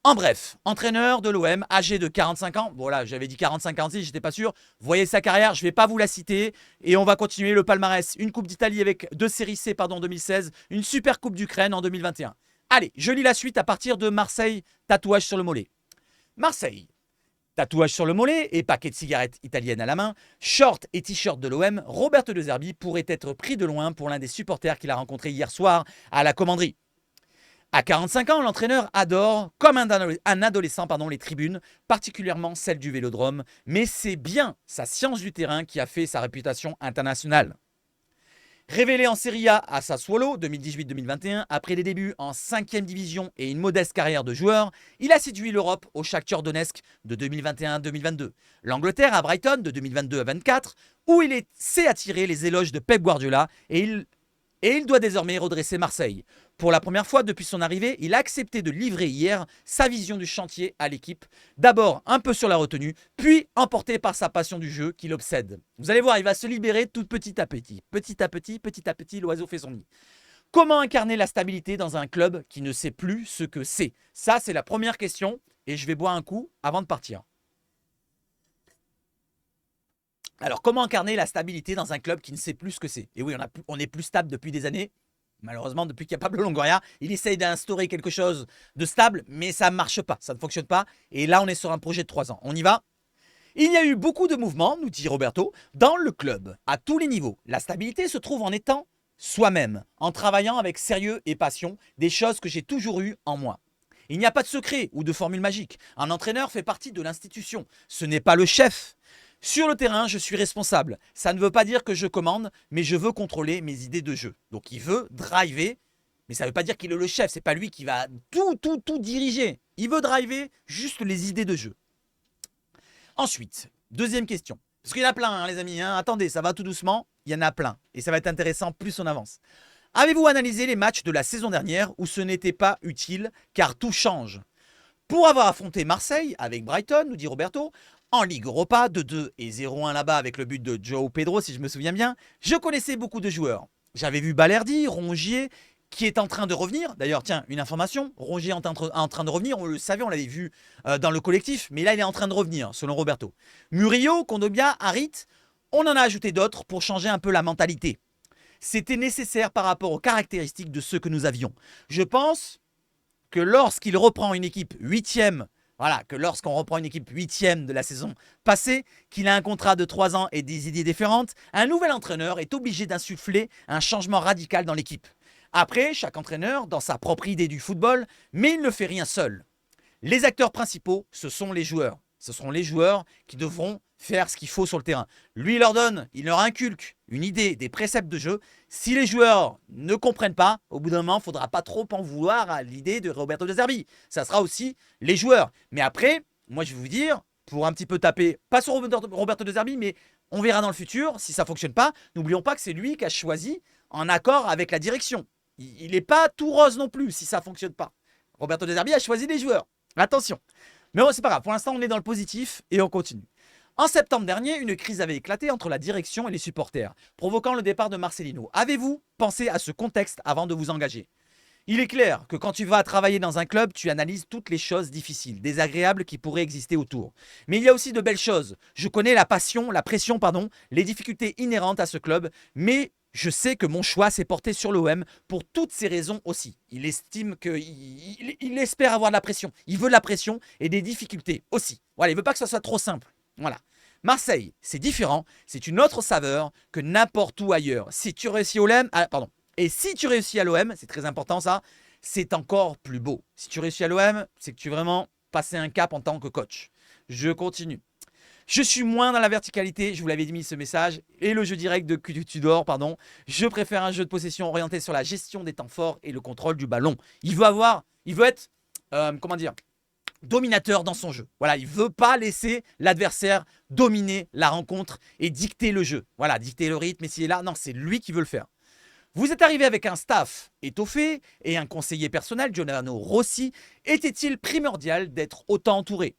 En bref, entraîneur de l'OM, âgé de 45 ans. Voilà, j'avais dit 45-46, j'étais pas sûr. Voyez sa carrière, je vais pas vous la citer. Et on va continuer le palmarès. Une Coupe d'Italie avec 2 séries C en 2016. Une Super Coupe d'Ukraine en 2021. Allez, je lis la suite à partir de Marseille, tatouage sur le mollet. Marseille, tatouage sur le mollet et paquet de cigarettes italiennes à la main, short et t-shirt de l'OM, Roberto De Zerbi pourrait être pris de loin pour l'un des supporters qu'il a rencontré hier soir à la commanderie. À 45 ans, l'entraîneur adore, comme un adolescent, les tribunes, particulièrement celles du vélodrome, mais c'est bien sa science du terrain qui a fait sa réputation internationale. Révélé en Serie A à Sassuolo 2018-2021, après des débuts en 5e division et une modeste carrière de joueur, il a séduit l'Europe au Shakhtar Donetsk de 2021-2022, l'Angleterre à Brighton de 2022 à 2024, où il sait attirer les éloges de Pep Guardiola et il doit désormais redresser Marseille. Pour la première fois depuis son arrivée, il a accepté de livrer hier sa vision du chantier à l'équipe. D'abord un peu sur la retenue, puis emporté par sa passion du jeu qui l'obsède. Vous allez voir, il va se libérer tout petit à petit. Petit à petit, l'oiseau fait son nid. Comment incarner la stabilité dans un club qui ne sait plus ce que c'est? Ça, c'est la première question et je vais boire un coup avant de partir. Alors, comment incarner la stabilité dans un club qui ne sait plus ce que c'est? Et oui, on est plus stable depuis des années. Malheureusement, depuis qu'il y a Pablo Longoria, il essaye d'instaurer quelque chose de stable, mais ça ne marche pas, ça ne fonctionne pas. Et là, on est sur un projet de 3 ans. On y va? Il y a eu beaucoup de mouvements, nous dit Roberto, dans le club, à tous les niveaux. La stabilité se trouve en étant soi-même, en travaillant avec sérieux et passion, des choses que j'ai toujours eues en moi. Il n'y a pas de secret ou de formule magique. Un entraîneur fait partie de l'institution. Ce n'est pas le chef. Sur le terrain, je suis responsable. Ça ne veut pas dire que je commande, mais je veux contrôler mes idées de jeu. Donc il veut driver, mais ça ne veut pas dire qu'il est le chef. C'est pas lui qui va tout diriger. Il veut driver juste les idées de jeu. Ensuite, deuxième question. Parce qu'il y en a plein, hein, les amis. Hein. Attendez, ça va tout doucement. Il y en a plein. Et ça va être intéressant plus on avance. Avez-vous analysé les matchs de la saison dernière où ce n'était pas utile car tout change? Pour avoir affronté Marseille avec Brighton, nous dit Roberto, en Ligue Europa, 2-2 et 0-1 là-bas avec le but de João Pedro, si je me souviens bien, je connaissais beaucoup de joueurs. J'avais vu Balerdi, Rongier, qui est en train de revenir. D'ailleurs, tiens, une information, Rongier est en train de revenir, on le savait, on l'avait vu dans le collectif, mais là, il est en train de revenir, selon Roberto. Murillo, Kondogbia, Harit, on en a ajouté d'autres pour changer un peu la mentalité. C'était nécessaire par rapport aux caractéristiques de ceux que nous avions. Je pense que lorsqu'il reprend une équipe 8e, voilà, que lorsqu'on reprend une équipe 8e de la saison passée, qu'il a un contrat de 3 ans et des idées différentes, un nouvel entraîneur est obligé d'insuffler un changement radical dans l'équipe. Après, chaque entraîneur, dans sa propre idée du football, mais il ne fait rien seul. Les acteurs principaux, ce sont les joueurs. Ce seront les joueurs qui devront faire ce qu'il faut sur le terrain. Lui, il leur inculque une idée, des préceptes de jeu. Si les joueurs ne comprennent pas, au bout d'un moment, il ne faudra pas trop en vouloir à l'idée de Roberto De Zerbi. Ça sera aussi les joueurs. Mais après, moi, je vais vous dire, pour un petit peu taper, pas sur Roberto De Zerbi, mais on verra dans le futur, si ça ne fonctionne pas, n'oublions pas que c'est lui qui a choisi en accord avec la direction. Il n'est pas tout rose non plus si ça ne fonctionne pas. Roberto De Zerbi a choisi les joueurs. Attention. Mais bon, c'est pas grave. Pour l'instant, on est dans le positif et on continue. En septembre dernier, une crise avait éclaté entre la direction et les supporters, provoquant le départ de Marcelino. Avez-vous pensé à ce contexte avant de vous engager? Il est clair que quand tu vas travailler dans un club, tu analyses toutes les choses difficiles, désagréables qui pourraient exister autour. Mais il y a aussi de belles choses. Je connais la pression, les difficultés inhérentes à ce club, mais je sais que mon choix s'est porté sur l'OM pour toutes ces raisons aussi. Il estime il espère avoir de la pression. Il veut de la pression et des difficultés aussi. Voilà, il veut pas que ça soit trop simple. Voilà. Marseille, c'est différent. C'est une autre saveur que n'importe où ailleurs. Si tu réussis au LOM, et si tu réussis à l'OM, c'est très important ça, c'est encore plus beau. Si tu réussis à l'OM, c'est que tu as vraiment passé un cap en tant que coach. Je continue. Je suis moins dans la verticalité, je vous l'avais mis ce message, et le jeu direct de Tudor, pardon. Je préfère un jeu de possession orienté sur la gestion des temps forts et le contrôle du ballon. Il veut être, dominateur dans son jeu. Voilà, il veut pas laisser l'adversaire dominer la rencontre et dicter le jeu. Voilà, dicter le rythme, essayer là. Non, c'est lui qui veut le faire. Vous êtes arrivé avec un staff étoffé et un conseiller personnel, Giordano Rossi. Était-il primordial d'être autant entouré?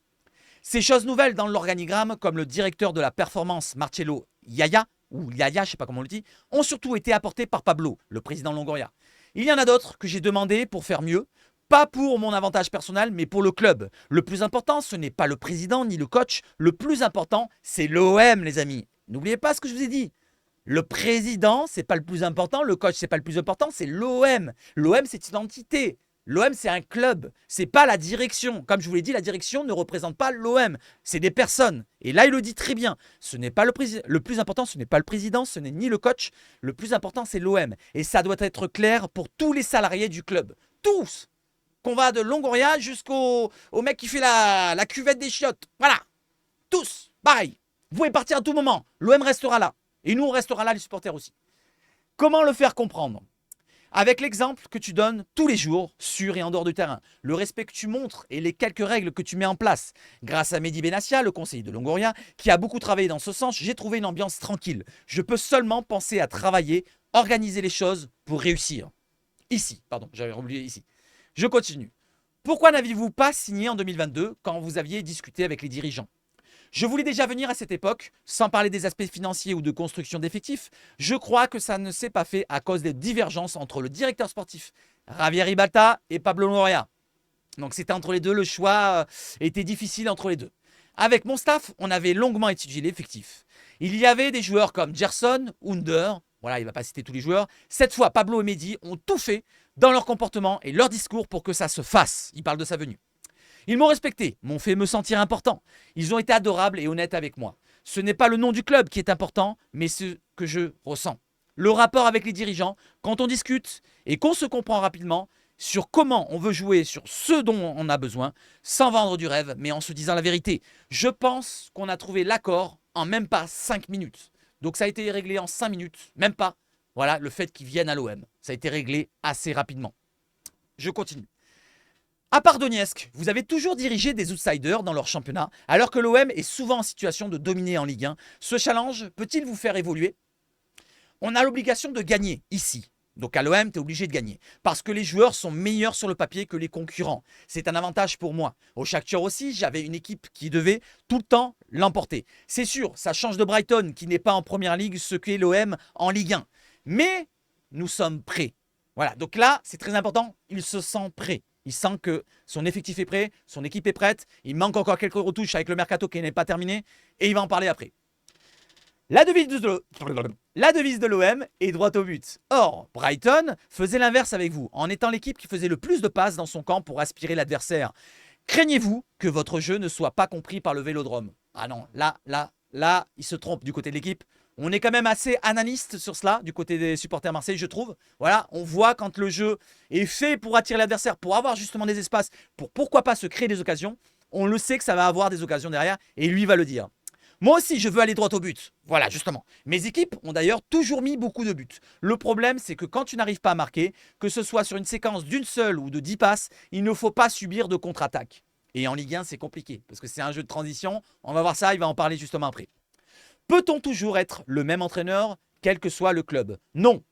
Ces choses nouvelles dans l'organigramme, comme le directeur de la performance Marcello Yaya, ou Yaya, je ne sais pas comment on le dit, ont surtout été apportées par Pablo, le président Longoria. Il y en a d'autres que j'ai demandé pour faire mieux, pas pour mon avantage personnel, mais pour le club. Le plus important, ce n'est pas le président ni le coach, le plus important, c'est l'OM, les amis. N'oubliez pas ce que je vous ai dit. Le président, c'est pas le plus important, le coach, c'est pas le plus important, c'est l'OM. L'OM, c'est une entité. L'OM, c'est un club, c'est pas la direction. Comme je vous l'ai dit, la direction ne représente pas l'OM, c'est des personnes. Et là, il le dit très bien. Ce n'est pas le plus important, ce n'est pas le président, ce n'est ni le coach. Le plus important, c'est l'OM. Et ça doit être clair pour tous les salariés du club. Tous. Qu'on va de Longoria jusqu'au mec qui fait la cuvette des chiottes. Voilà. Tous. Pareil. Vous pouvez partir à tout moment. L'OM restera là. Et nous, on restera là, les supporters aussi. Comment le faire comprendre? Avec l'exemple que tu donnes tous les jours, sur et en dehors du terrain, le respect que tu montres et les quelques règles que tu mets en place. Grâce à Mehdi Benassia, le conseiller de Longoria, qui a beaucoup travaillé dans ce sens, j'ai trouvé une ambiance tranquille. Je peux seulement penser à travailler, organiser les choses pour réussir. Ici, pardon, j'avais oublié ici. Je continue. Pourquoi n'aviez-vous pas signé en 2022 quand vous aviez discuté avec les dirigeants? Je voulais déjà venir à cette époque, sans parler des aspects financiers ou de construction d'effectifs. Je crois que ça ne s'est pas fait à cause des divergences entre le directeur sportif Javier Ribalta et Pablo Longoria. Donc c'était entre les deux, le choix était difficile entre les deux. Avec mon staff, on avait longuement étudié l'effectif. Il y avait des joueurs comme Gerson, Under, voilà, il ne va pas citer tous les joueurs. Cette fois, Pablo et Mehdi ont tout fait dans leur comportement et leur discours pour que ça se fasse. Il parle de sa venue. Ils m'ont respecté, m'ont fait me sentir important. Ils ont été adorables et honnêtes avec moi. Ce n'est pas le nom du club qui est important, mais ce que je ressens. Le rapport avec les dirigeants, quand on discute et qu'on se comprend rapidement sur comment on veut jouer, sur ce dont on a besoin, sans vendre du rêve, mais en se disant la vérité. Je pense qu'on a trouvé l'accord en même pas 5 minutes. Donc ça a été réglé en 5 minutes, même pas. Voilà, le fait qu'ils viennent à l'OM. Ça a été réglé assez rapidement. Je continue. À part Donetsk, vous avez toujours dirigé des outsiders dans leur championnat, alors que l'OM est souvent en situation de dominer en Ligue 1. Ce challenge peut-il vous faire évoluer? On a l'obligation de gagner ici. Donc à l'OM, tu es obligé de gagner. Parce que les joueurs sont meilleurs sur le papier que les concurrents. C'est un avantage pour moi. Au Shakhtar aussi, j'avais une équipe qui devait tout le temps l'emporter. C'est sûr, ça change de Brighton, qui n'est pas en première ligue, ce qu'est l'OM en Ligue 1. Mais nous sommes prêts. Voilà, donc là, c'est très important, il se sent prêt. Il sent que son effectif est prêt, son équipe est prête. Il manque encore quelques retouches avec le mercato qui n'est pas terminé. Et il va en parler après. La devise de l'OM est droite au but. Or, Brighton faisait l'inverse avec vous, en étant l'équipe qui faisait le plus de passes dans son camp pour aspirer l'adversaire. Craignez-vous que votre jeu ne soit pas compris par le Vélodrome? Ah non, là, il se trompe du côté de l'équipe. On est quand même assez analyste sur cela, du côté des supporters marseillais, je trouve. Voilà, on voit quand le jeu est fait pour attirer l'adversaire, pour avoir justement des espaces, pour pourquoi pas se créer des occasions. On le sait que ça va avoir des occasions derrière, et lui va le dire. Moi aussi, je veux aller droit au but. Voilà, justement. Mes équipes ont d'ailleurs toujours mis beaucoup de buts. Le problème, c'est que quand tu n'arrives pas à marquer, que ce soit sur une séquence d'une seule ou de 10 passes, il ne faut pas subir de contre-attaque. Et en Ligue 1, c'est compliqué, parce que c'est un jeu de transition. On va voir ça, il va en parler justement après. Peut-on toujours être le même entraîneur, quel que soit le club? Non.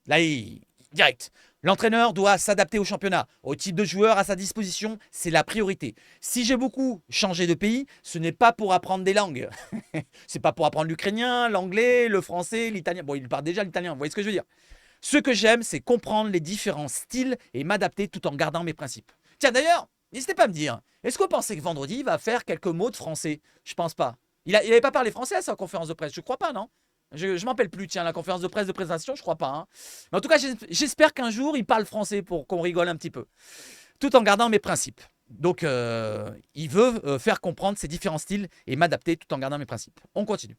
Là, direct. L'entraîneur doit s'adapter au championnat, au type de joueur à sa disposition, c'est la priorité. Si j'ai beaucoup changé de pays, ce n'est pas pour apprendre des langues. C'est pas pour apprendre l'ukrainien, l'anglais, le français, l'italien. Bon, il parle déjà l'italien, vous voyez ce que je veux dire? Ce que j'aime, c'est comprendre les différents styles et m'adapter tout en gardant mes principes. Tiens, d'ailleurs, n'hésitez pas à me dire, est-ce que vous pensez que vendredi, il va faire quelques mots de français? Je pense pas. Il n'avait pas parlé français à sa conférence de presse, je crois pas, non? Je ne m'en rappelle plus, tiens, la conférence de presse de présentation, je crois pas. Hein. Mais en tout cas, j'espère qu'un jour, il parle français pour qu'on rigole un petit peu. Tout en gardant mes principes. Donc, il veut faire comprendre ces différents styles et m'adapter tout en gardant mes principes. On continue.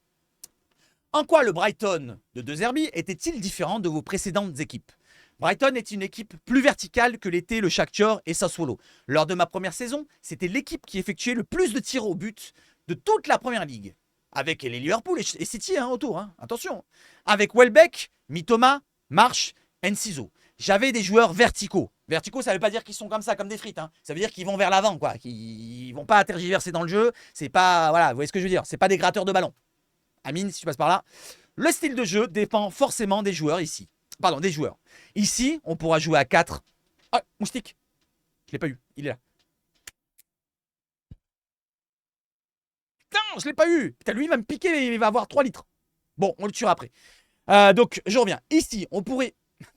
En quoi le Brighton de De Zerbi était-il différent de vos précédentes équipes? Brighton est une équipe plus verticale que l'étaient le Shakhtar et Sassuolo. Lors de ma première saison, c'était l'équipe qui effectuait le plus de tirs au but de toute la première ligue. Avec les Liverpool et City autour, attention. Avec Welbeck, Mitoma, Marsh, Enciso. J'avais des joueurs verticaux. Verticaux, ça ne veut pas dire qu'ils sont comme ça, comme des frites. Ça veut dire qu'ils vont vers l'avant, quoi. Qu'ils ne vont pas tergiverser dans le jeu. C'est pas, voilà, vous voyez ce que je veux dire. C'est pas des gratteurs de ballon. Amine, si tu passes par là. Le style de jeu dépend forcément des joueurs ici. Pardon, des joueurs. Ici, on pourra jouer à 4. Ah, moustique. Je l'ai pas eu. Il est là. Putain, je l'ai pas eu. Putain, lui, il va me piquer, il va avoir 3 litres. Bon, on le tuera après. Donc, je reviens. Ici, on pourrait...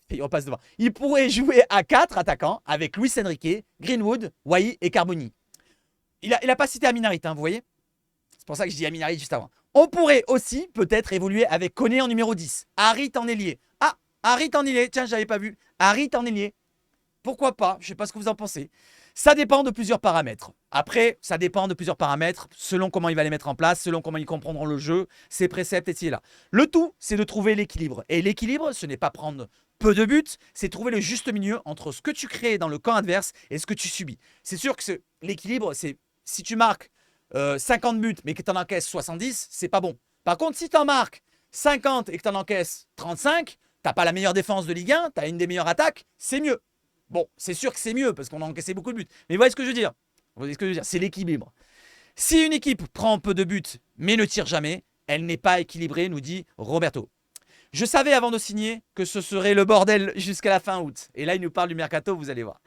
Il repasse devant. Il pourrait jouer à 4 attaquants avec Luis Enrique, Greenwood, Wai et Carboni. Il a pas cité Aminarit, vous voyez? C'est pour ça que je dis Aminarit juste avant. On pourrait aussi peut-être évoluer avec Koné en numéro 10. Harit en ailier. Ah, Harit en ailier. Tiens, j'avais pas vu. Harit en ailier. Pourquoi pas? Je sais pas ce que vous en pensez. Ça dépend de plusieurs paramètres. Après, ça dépend de plusieurs paramètres, selon comment il va les mettre en place, selon comment ils comprendront le jeu, ses préceptes, et là. Le tout, c'est de trouver l'équilibre. Et l'équilibre, ce n'est pas prendre peu de buts, c'est trouver le juste milieu entre ce que tu crées dans le camp adverse et ce que tu subis. C'est sûr que l'équilibre, c'est si tu marques 50 buts mais que tu en encaisses 70, c'est pas bon. Par contre, si tu en marques 50 et que tu en encaisses 35, t'as pas la meilleure défense de Ligue 1, tu as une des meilleures attaques, c'est mieux. Bon, c'est sûr que c'est mieux parce qu'on a encaissé beaucoup de buts. Mais vous voyez ce que je veux dire? Vous voyez ce que je veux dire? C'est l'équilibre. Si une équipe prend peu de buts mais ne tire jamais, elle n'est pas équilibrée, nous dit Roberto. Je savais avant de signer que ce serait le bordel jusqu'à la fin août. Et là, il nous parle du mercato, vous allez voir.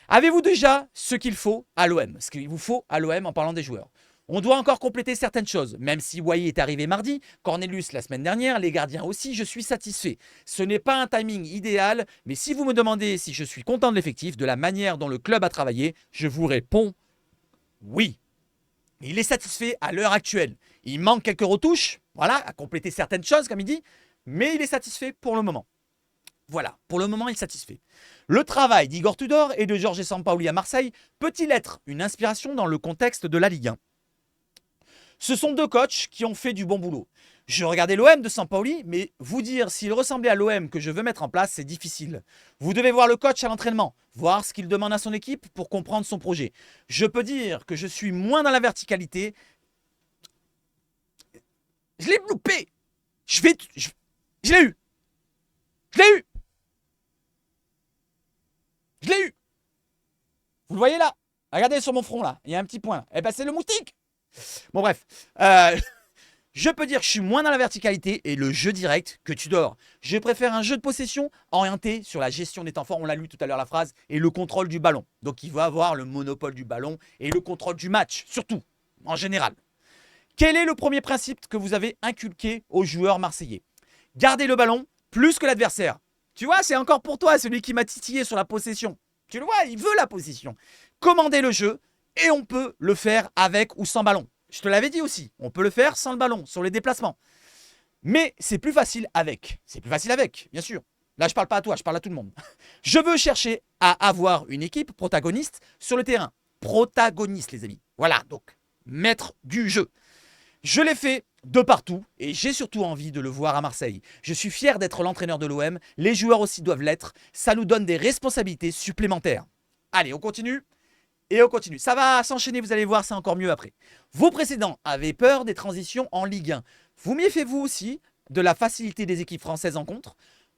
Avez-vous déjà ce qu'il faut à l'OM? Ce qu'il vous faut à l'OM en parlant des joueurs? On doit encore compléter certaines choses. Même si Wai est arrivé mardi, Cornelius la semaine dernière, les gardiens aussi, je suis satisfait. Ce n'est pas un timing idéal, mais si vous me demandez si je suis content de l'effectif, de la manière dont le club a travaillé, je vous réponds oui. Il est satisfait à l'heure actuelle. Il manque quelques retouches, voilà, à compléter certaines choses, comme il dit, mais il est satisfait pour le moment. Voilà, pour le moment, il est satisfait. Le travail d'Igor Tudor et de Jorge Sampaoli à Marseille peut-il être une inspiration dans le contexte de la Ligue 1? Ce sont deux coachs qui ont fait du bon boulot. Je regardais l'OM de Sampaoli, mais vous dire s'il ressemblait à l'OM que je veux mettre en place, c'est difficile. Vous devez voir le coach à l'entraînement, voir ce qu'il demande à son équipe pour comprendre son projet. Je peux dire que je suis moins dans la verticalité. Je l'ai loupé. Je l'ai eu. Je l'ai eu. Je l'ai eu. Vous le voyez là? Regardez sur mon front là. Il y a un petit point là. Eh ben c'est le moustique. Bon bref. Je peux dire que je suis moins dans la verticalité et le jeu direct que Tudor. Je préfère un jeu de possession orienté sur la gestion des temps forts, on l'a lu tout à l'heure la phrase, et le contrôle du ballon. Donc il va avoir le monopole du ballon et le contrôle du match, surtout, en général. Quel est le premier principe que vous avez inculqué aux joueurs marseillais? Garder le ballon plus que l'adversaire. Tu vois, c'est encore pour toi, celui qui m'a titillé sur la possession. Tu le vois, il veut la possession. Commander le jeu et on peut le faire avec ou sans ballon. Je te l'avais dit aussi, on peut le faire sans le ballon, sur les déplacements. Mais c'est plus facile avec. C'est plus facile avec, bien sûr. Là, je parle pas à toi, je parle à tout le monde. Je veux chercher à avoir une équipe protagoniste sur le terrain. Protagoniste, les amis. Voilà, donc, maître du jeu. Je l'ai fait de partout et j'ai surtout envie de le voir à Marseille. Je suis fier d'être l'entraîneur de l'OM. Les joueurs aussi doivent l'être. Ça nous donne des responsabilités supplémentaires. Allez, on continue. Et on continue. Ça va s'enchaîner, vous allez voir, c'est encore mieux après. Vos précédents avaient peur des transitions en Ligue 1. Vous méfiez-vous aussi de la facilité des équipes françaises en contre?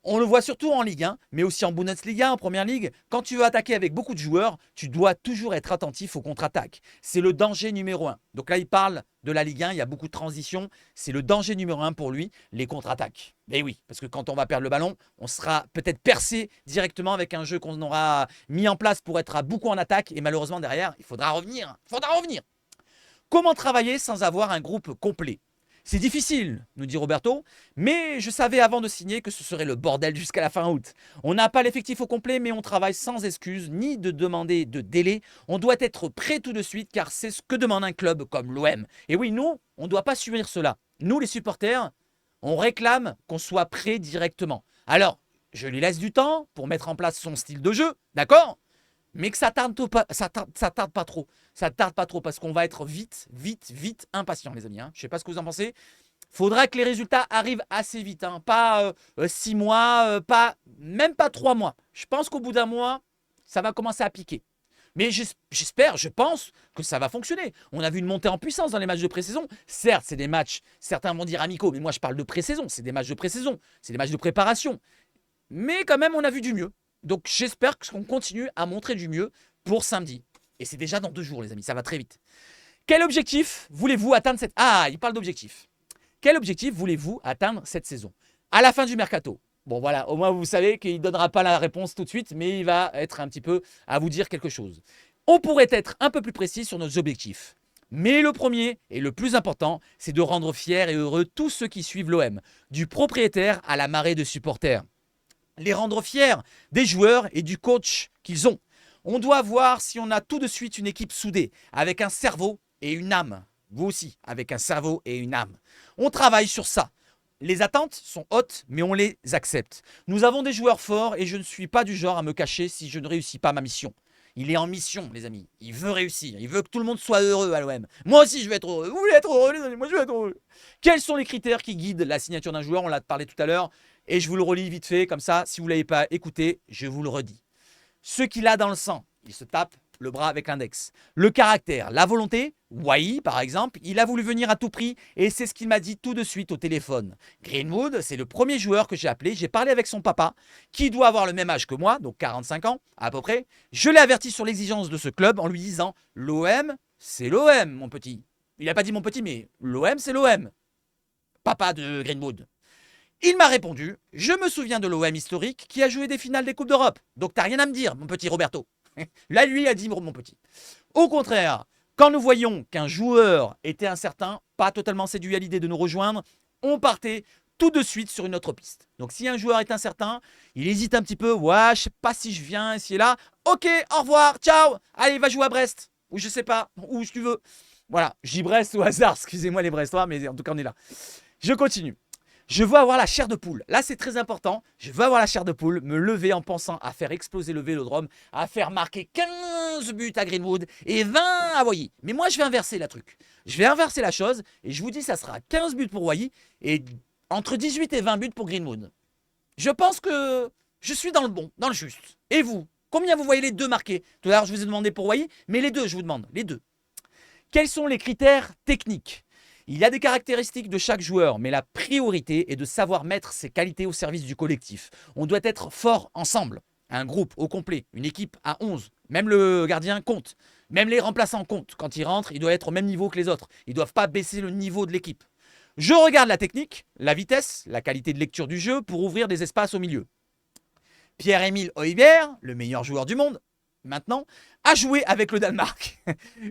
On le voit surtout en Ligue 1, mais aussi en Bundesliga, en Première Ligue. Quand tu veux attaquer avec beaucoup de joueurs, tu dois toujours être attentif aux contre-attaques. C'est le danger numéro 1. Donc là, il parle de la Ligue 1, il y a beaucoup de transitions. C'est le danger numéro 1 pour lui, les contre-attaques. Et oui, parce que quand on va perdre le ballon, on sera peut-être percé directement avec un jeu qu'on aura mis en place pour être à beaucoup en attaque. Et malheureusement, derrière, il faudra revenir. Comment travailler sans avoir un groupe complet? C'est difficile, nous dit Roberto, mais je savais avant de signer que ce serait le bordel jusqu'à la fin août. On n'a pas l'effectif au complet, mais on travaille sans excuse ni de demander de délai. On doit être prêt tout de suite, car c'est ce que demande un club comme l'OM. Et oui, nous, on ne doit pas subir cela. Nous, les supporters, on réclame qu'on soit prêt directement. Alors, je lui laisse du temps pour mettre en place son style de jeu, d'accord? Mais que ça tarde pas, ça tarde pas trop. Ça tarde pas trop parce qu'on va être vite impatient, les amis. Je sais pas ce que vous en pensez. Faudra que les résultats arrivent assez vite. Pas 6 mois, même pas 3 mois. Je pense qu'au bout d'un mois, ça va commencer à piquer. Mais j'espère, je pense que ça va fonctionner. On a vu une montée en puissance dans les matchs de pré-saison. Certes, c'est des matchs, certains vont dire amicaux, mais moi je parle de pré-saison. C'est des matchs de pré-saison. C'est des matchs de préparation. Mais quand même, on a vu du mieux. Donc j'espère qu'on continue à montrer du mieux pour samedi. Et c'est déjà dans 2 jours, les amis, ça va très vite. Quel objectif voulez-vous atteindre cette... Ah, il parle d'objectif. Quel objectif voulez-vous atteindre cette saison? À la fin du mercato. Bon voilà, au moins vous savez qu'il ne donnera pas la réponse tout de suite, mais il va être un petit peu à vous dire quelque chose. On pourrait être un peu plus précis sur nos objectifs. Mais le premier et le plus important, c'est de rendre fiers et heureux tous ceux qui suivent l'OM, du propriétaire à la marée de supporters. Les rendre fiers des joueurs et du coach qu'ils ont. On doit voir si on a tout de suite une équipe soudée, avec un cerveau et une âme. Vous aussi, avec un cerveau et une âme. On travaille sur ça. Les attentes sont hautes, mais on les accepte. Nous avons des joueurs forts et je ne suis pas du genre à me cacher si je ne réussis pas ma mission. Il est en mission, les amis. Il veut réussir. Il veut que tout le monde soit heureux à l'OM. Moi aussi, je vais être heureux. Vous voulez être heureux, les amis? Moi, je vais être heureux. Quels sont les critères qui guident la signature d'un joueur? On l'a parlé tout à l'heure. Et je vous le relis vite fait, comme ça, si vous ne l'avez pas écouté, je vous le redis. Ce qu'il a dans le sang, il se tape le bras avec l'index. Le caractère, la volonté, Wai par exemple, il a voulu venir à tout prix et c'est ce qu'il m'a dit tout de suite au téléphone. Greenwood, c'est le premier joueur que j'ai appelé, j'ai parlé avec son papa, qui doit avoir le même âge que moi, donc 45 ans à peu près. Je l'ai averti sur l'exigence de ce club en lui disant « L'OM, c'est l'OM, mon petit ». Il n'a pas dit mon petit, mais l'OM, c'est l'OM. Papa de Greenwood. Il m'a répondu, je me souviens de l'OM historique qui a joué des finales des Coupes d'Europe. Donc t'as rien à me dire, mon petit Roberto. Là, lui a dit, mon petit. Au contraire, quand nous voyions qu'un joueur était incertain, pas totalement séduit à l'idée de nous rejoindre, on partait tout de suite sur une autre piste. Donc si un joueur est incertain, il hésite un petit peu, ouais, je sais pas si je viens ici et là. Ok, au revoir, ciao, allez, va jouer à Brest. Ou je sais pas, où tu veux. Voilà, j'y Brest au hasard, excusez-moi les Brestois, mais en tout cas on est là. Je continue. Je veux avoir la chair de poule. Là, c'est très important. Je veux avoir la chair de poule, me lever en pensant à faire exploser le Vélodrome, à faire marquer 15 buts à Greenwood et 20 à Wai. Mais moi, je vais inverser la truc. Je vais inverser la chose et je vous dis, ça sera 15 buts pour Wai et entre 18 et 20 buts pour Greenwood. Je pense que je suis dans le bon, dans le juste. Et vous? Combien vous voyez les deux marqués? Tout à l'heure, je vous ai demandé pour Wai, mais les deux, je vous demande, les deux. Quels sont les critères techniques? Il y a des caractéristiques de chaque joueur, mais la priorité est de savoir mettre ses qualités au service du collectif. On doit être fort ensemble. Un groupe au complet, une équipe à 11. Même le gardien compte. Même les remplaçants comptent. Quand ils rentrent, ils doivent être au même niveau que les autres. Ils ne doivent pas baisser le niveau de l'équipe. Je regarde la technique, la vitesse, la qualité de lecture du jeu pour ouvrir des espaces au milieu. Pierre-Emile Højbjerg, le meilleur joueur du monde, maintenant, a joué avec le Danemark.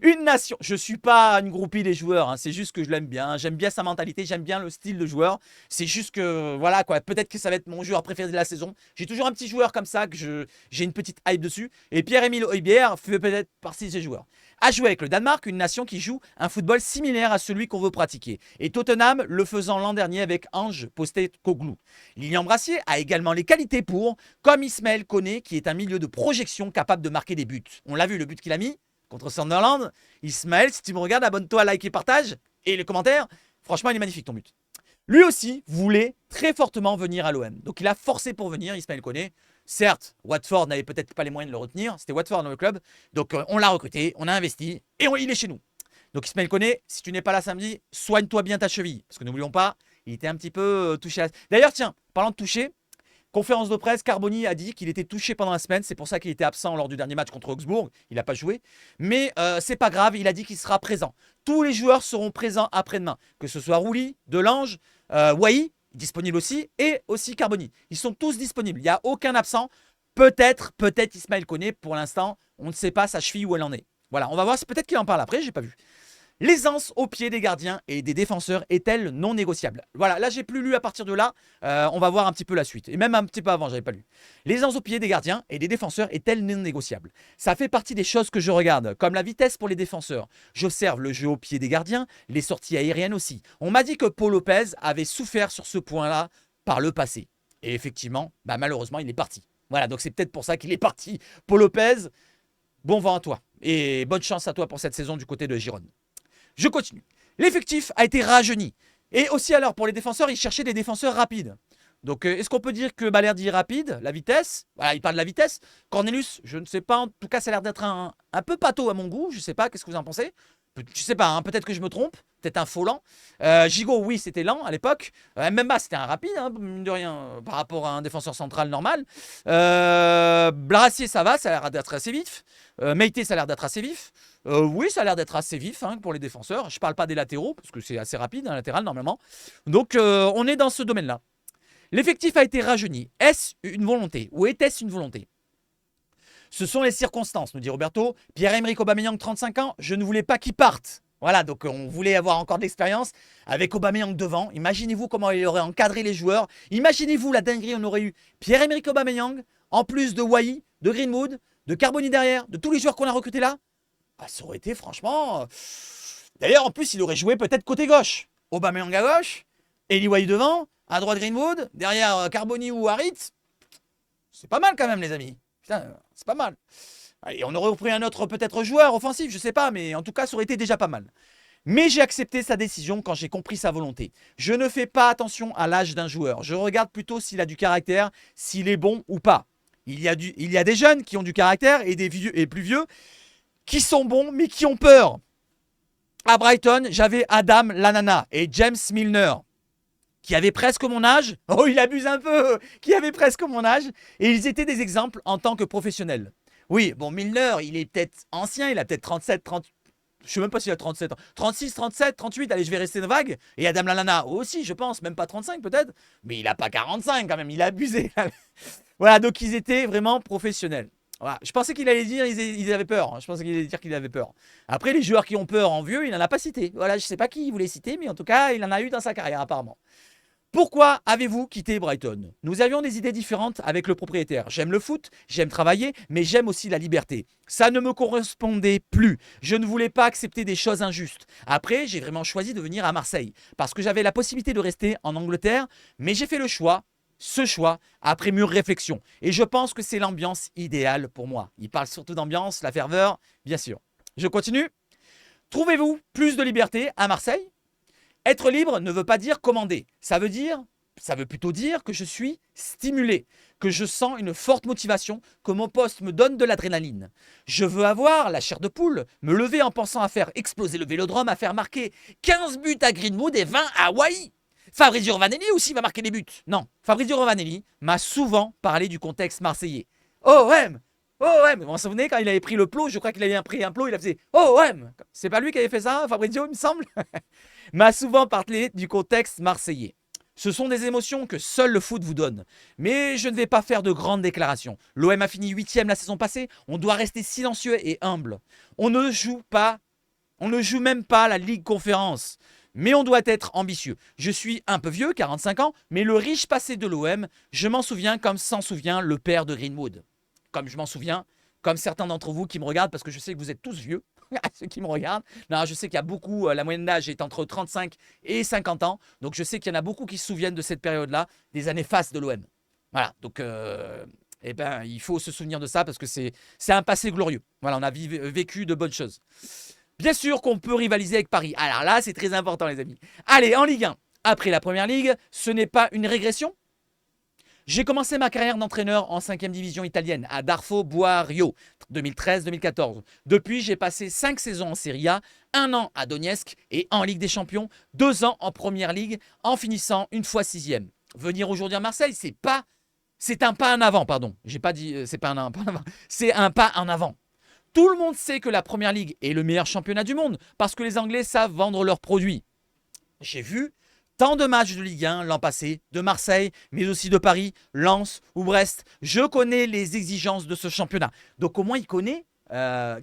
Une nation. Je ne suis pas une groupie des joueurs, hein, c'est juste que je l'aime bien. J'aime bien sa mentalité, j'aime bien le style de joueur. C'est juste que, voilà quoi, peut-être que ça va être mon joueur préféré de la saison. J'ai toujours un petit joueur comme ça, que j'ai une petite hype dessus. Et Pierre-Emile Højbjerg fait peut-être partie de ces joueurs. A joué avec le Danemark, une nation qui joue un football similaire à celui qu'on veut pratiquer. Et Tottenham le faisant l'an dernier avec Ange Postecoglou. Lilian Brassier a également les qualités pour, comme Ismaël Koné, qui est un milieu de projection capable de marquer des buts. On l'a vu, le but qu'il a mis contre Sunderland. Ismaël, si tu me regardes, abonne-toi, like et partage. Et les commentaires, franchement, il est magnifique ton but. Lui aussi voulait très fortement venir à l'OM. Donc il a forcé pour venir, Ismaël Koné. Certes, Watford n'avait peut-être pas les moyens de le retenir. C'était Watford dans le club. Donc on l'a recruté, on a investi et il est chez nous. Donc Ismaël Koné, si tu n'es pas là samedi, soigne-toi bien ta cheville. Parce que n'oublions pas, il était un petit peu touché. D'ailleurs, tiens, parlant de toucher, conférence de presse, Carboni a dit qu'il était touché pendant la semaine. C'est pour ça qu'il était absent lors du dernier match contre Augsbourg. Il n'a pas joué. Mais c'est pas grave, il a dit qu'il sera présent. Tous les joueurs seront présents après-demain. Que ce soit Rouli, Delange, Wai, disponible aussi, et aussi Carboni. Ils sont tous disponibles. Il n'y a aucun absent. Peut-être Ismaël Koné. Pour l'instant, on ne sait pas sa cheville où elle en est. Voilà, on va voir. Peut-être qu'il en parle après, j'ai pas vu. L'aisance au pied des gardiens et des défenseurs est-elle non négociable? Voilà, là j'ai plus lu à partir de là, on va voir un petit peu la suite. Et même un petit peu avant, j'avais pas lu. L'aisance au pied des gardiens et des défenseurs est-elle non négociable? Ça fait partie des choses que je regarde, comme la vitesse pour les défenseurs. J'observe le jeu au pied des gardiens, les sorties aériennes aussi. On m'a dit que Paul Lopez avait souffert sur ce point-là par le passé. Et effectivement, malheureusement, il est parti. Voilà, donc c'est peut-être pour ça qu'il est parti. Paul Lopez, bon vent à toi. Et bonne chance à toi pour cette saison du côté de Gironde. Je continue. L'effectif a été rajeuni. Et aussi, alors, pour les défenseurs, ils cherchaient des défenseurs rapides. Donc, est-ce qu'on peut dire que Balerdi est rapide? La vitesse? Voilà, il parle de la vitesse. Cornelius, je ne sais pas. En tout cas, ça a l'air d'être un peu pâteau à mon goût. Je ne sais pas. Qu'est-ce que vous en pensez? Je ne sais pas. Hein, peut-être que je me trompe. Peut-être un faux lent. Gigot, oui, c'était lent à l'époque. Mbemba, c'était un rapide, hein, mine de rien, par rapport à un défenseur central normal. Blarassier, ça va. Ça a l'air d'être assez vif. Meïté, ça a l'air d'être assez vif. Oui, ça a l'air d'être assez vif hein, pour les défenseurs. Je ne parle pas des latéraux, parce que c'est assez rapide, un latéral normalement. Donc, on est dans ce domaine-là. L'effectif a été rajeuni. Est-ce une volonté ou était-ce une volonté? Ce sont les circonstances, nous dit Roberto. Pierre-Emerick Aubameyang, 35 ans, je ne voulais pas qu'il parte. Voilà, donc on voulait avoir encore de l'expérience avec Aubameyang devant. Imaginez-vous comment il aurait encadré les joueurs. Imaginez-vous la dinguerie, on aurait eu Pierre-Emerick Aubameyang, en plus de Wai, de Greenwood, de Carboni derrière, de tous les joueurs qu'on a recrutés là. Ça aurait été franchement... D'ailleurs, en plus, il aurait joué peut-être côté gauche. Aubameyang à gauche, Eli Wai devant, à droite Greenwood, derrière Carboni ou Harit. C'est pas mal quand même, les amis. Putain, c'est pas mal. Et on aurait pris un autre peut-être joueur offensif, je sais pas, mais en tout cas, ça aurait été déjà pas mal. Mais j'ai accepté sa décision quand j'ai compris sa volonté. Je ne fais pas attention à l'âge d'un joueur. Je regarde plutôt s'il a du caractère, s'il est bon ou pas. Il y a des jeunes qui ont du caractère et des vieux et plus vieux qui sont bons mais qui ont peur. À Brighton, j'avais Adam Lallana et James Milner qui avaient presque mon âge. Oh, il abuse un peu. Qui avaient presque mon âge. Et ils étaient des exemples en tant que professionnels. Oui, bon, Milner, il est peut-être ancien. Il a peut-être 37, 30. Je ne sais même pas s'il a 37 ans. 36, 37, 38. Allez, je vais rester vague. Et Adam Lallana aussi, je pense. Même pas 35 peut-être. Mais il n'a pas 45 quand même. Il a abusé. Voilà, donc ils étaient vraiment professionnels. Voilà. Je pensais qu'il allait dire ils avaient peur. Je pensais qu'il allait dire qu'il avait peur. Après, les joueurs qui ont peur en vieux, il n'en a pas cité. Voilà, je ne sais pas qui il voulait citer, mais en tout cas, il en a eu dans sa carrière apparemment. Pourquoi avez-vous quitté Brighton? Nous avions des idées différentes avec le propriétaire. J'aime le foot, j'aime travailler, mais j'aime aussi la liberté. Ça ne me correspondait plus. Je ne voulais pas accepter des choses injustes. Après, j'ai vraiment choisi de venir à Marseille parce que j'avais la possibilité de rester en Angleterre, mais j'ai fait le choix. Ce choix après mûre réflexion. Et je pense que c'est l'ambiance idéale pour moi. Il parle surtout d'ambiance, la ferveur, bien sûr. Je continue. Trouvez-vous plus de liberté à Marseille? Être libre ne veut pas dire commander. Ça veut plutôt dire que je suis stimulé. que je sens une forte motivation, que mon poste me donne de l'adrénaline. Je veux avoir la chair de poule, me lever en pensant à faire exploser le Vélodrome, à faire marquer 15 buts à Greenwood et 20 à Hawaii. Fabrizio Romano aussi va marquer des buts. Non, Fabrizio Romano m'a souvent parlé du contexte marseillais. OM, OM. Vous vous souvenez quand il avait pris le plot, je crois qu'il avait pris un plot, il a fait OM. C'est pas lui qui avait fait ça, Fabrizio, il me semble. M'a souvent parlé du contexte marseillais. Ce sont des émotions que seul le foot vous donne. Mais je ne vais pas faire de grandes déclarations. L'OM a fini 8e la saison passée. On doit rester silencieux et humble. On ne joue même pas la Ligue Conférence. Mais on doit être ambitieux. Je suis un peu vieux, 45 ans, mais le riche passé de l'OM, je m'en souviens comme s'en souvient le père de Greenwood. Comme je m'en souviens, comme certains d'entre vous qui me regardent, parce que je sais que vous êtes tous vieux, ceux qui me regardent. Non, je sais qu'il y a beaucoup, la moyenne d'âge est entre 35 et 50 ans. Donc je sais qu'il y en a beaucoup qui se souviennent de cette période-là, des années fastes de l'OM. Voilà, donc eh ben, il faut se souvenir de ça parce que c'est un passé glorieux. Voilà, on a vécu de bonnes choses. Bien sûr qu'on peut rivaliser avec Paris. Alors là, c'est très important, les amis. Allez, en Ligue 1, après la Première Ligue, ce n'est pas une régression. J'ai commencé ma carrière d'entraîneur en 5e division italienne à Darfo Boario, 2013-2014. Depuis, j'ai passé 5 saisons en Serie A, 1 an à Donetsk et en Ligue des Champions, 2 ans en Première Ligue, en finissant une fois 6e. Venir aujourd'hui à Marseille, c'est un pas en avant, pardon. J'ai pas dit, c'est pas un pas en avant, c'est un pas en avant. Tout le monde sait que la Première Ligue est le meilleur championnat du monde parce que les Anglais savent vendre leurs produits. J'ai vu tant de matchs de Ligue 1 l'an passé, de Marseille, mais aussi de Paris, Lens ou Brest. Je connais les exigences de ce championnat. Donc au moins, il connaît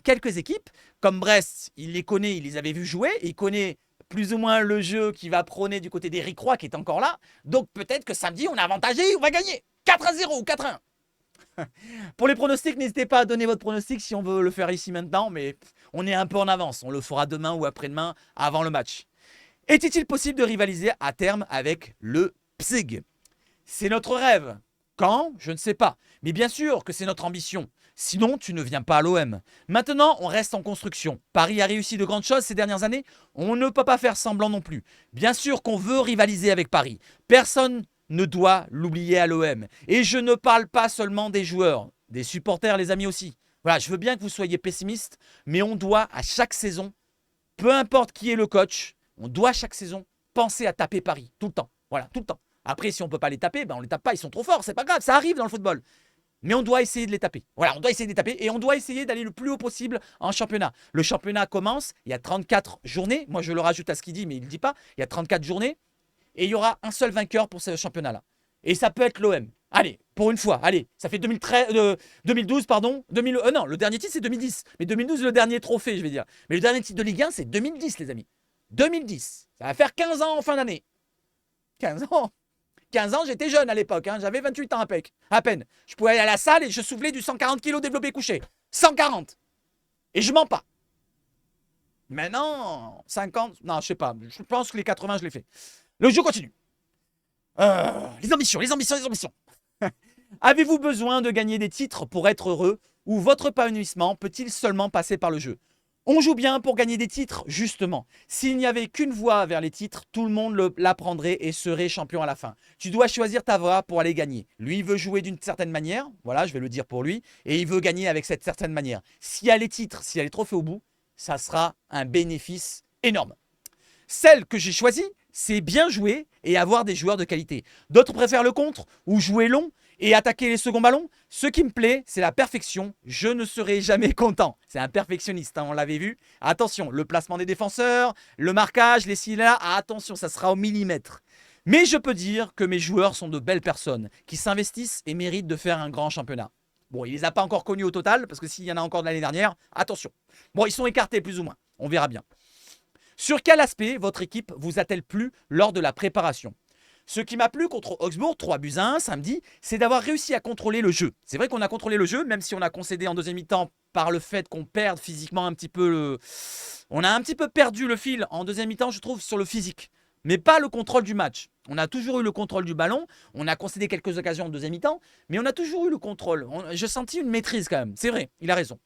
quelques équipes. Comme Brest, il les connaît, il les avait vus jouer. Il connaît plus ou moins le jeu qui va prôner du côté d'Éric Roy qui est encore là. Donc peut-être que samedi, on est avantagé, on va gagner 4-0 ou 4-1. Pour les pronostics, n'hésitez pas à donner votre pronostic si on veut le faire ici maintenant, mais on est un peu en avance. On le fera demain ou après-demain avant le match. Était-il possible de rivaliser à terme avec le PSIG? C'est notre rêve. Quand? Je ne sais pas. Mais bien sûr que c'est notre ambition. Sinon, tu ne viens pas à l'OM. Maintenant, on reste en construction. Paris a réussi de grandes choses ces dernières années. On ne peut pas faire semblant non plus. Bien sûr qu'on veut rivaliser avec Paris. Personne ne doit l'oublier à l'OM. Et je ne parle pas seulement des joueurs, des supporters, les amis aussi. Voilà, je veux bien que vous soyez pessimistes, mais on doit à chaque saison, peu importe qui est le coach, on doit chaque saison penser à taper Paris, tout le temps. Voilà, tout le temps. Après, si on ne peut pas les taper, ben on ne les tape pas, ils sont trop forts, c'est pas grave, ça arrive dans le football. Mais on doit essayer de les taper. Voilà, on doit essayer de les taper et on doit essayer d'aller le plus haut possible en championnat. Le championnat commence, il y a 34 journées. Moi, je le rajoute à ce qu'il dit, mais il ne le dit pas. Il y a 34 journées et il y aura un seul vainqueur pour ce championnat-là. Et ça peut être l'OM. Allez, pour une fois, allez, ça fait 2012, pardon. Non, le dernier titre, c'est 2010. Mais 2012, le dernier trophée, je vais dire. Mais le dernier titre de Ligue 1, c'est 2010, les amis. 2010. Ça va faire 15 ans en fin d'année. 15 ans. 15 ans, j'étais jeune à l'époque. Hein. J'avais 28 ans à peine. Je pouvais aller à la salle et je soufflais du 140 kg développé couché. 140. Et je mens pas. Maintenant, 50. Non, je sais pas. Je pense que les 80, je l'ai fait. Le jeu continue. Les ambitions. Avez-vous besoin de gagner des titres pour être heureux ou votre épanouissement peut-il seulement passer par le jeu? On joue bien pour gagner des titres, justement. S'il n'y avait qu'une voie vers les titres, tout le monde la prendrait et serait champion à la fin. Tu dois choisir ta voie pour aller gagner. Lui, il veut jouer d'une certaine manière, voilà, je vais le dire pour lui, et il veut gagner avec cette certaine manière. S'il y a les titres, s'il y a les trophées au bout, ça sera un bénéfice énorme. Celle que j'ai choisie, c'est bien jouer et avoir des joueurs de qualité. D'autres préfèrent le contre ou jouer long et attaquer les seconds ballons. Ce qui me plaît, c'est la perfection. Je ne serai jamais content. C'est un perfectionniste, hein, on l'avait vu. Attention, le placement des défenseurs, le marquage, les cylindres, attention, ça sera au millimètre. Mais je peux dire que mes joueurs sont de belles personnes qui s'investissent et méritent de faire un grand championnat. Bon, il ne les a pas encore connus au total, parce que s'il y en a encore de l'année dernière, attention. Bon, ils sont écartés plus ou moins. On verra bien. Sur quel aspect votre équipe vous a-t-elle plu lors de la préparation? Ce qui m'a plu contre Augsbourg, 3-1 samedi, c'est d'avoir réussi à contrôler le jeu. C'est vrai qu'on a contrôlé le jeu, même si on a concédé en deuxième mi-temps par le fait qu'on perde physiquement un petit peu On a un petit peu perdu le fil en deuxième mi-temps, je trouve, sur le physique. Mais pas le contrôle du match. On a toujours eu le contrôle du ballon. On a concédé quelques occasions en deuxième mi-temps, mais on a toujours eu le contrôle. J'ai senti une maîtrise quand même. C'est vrai, il a raison.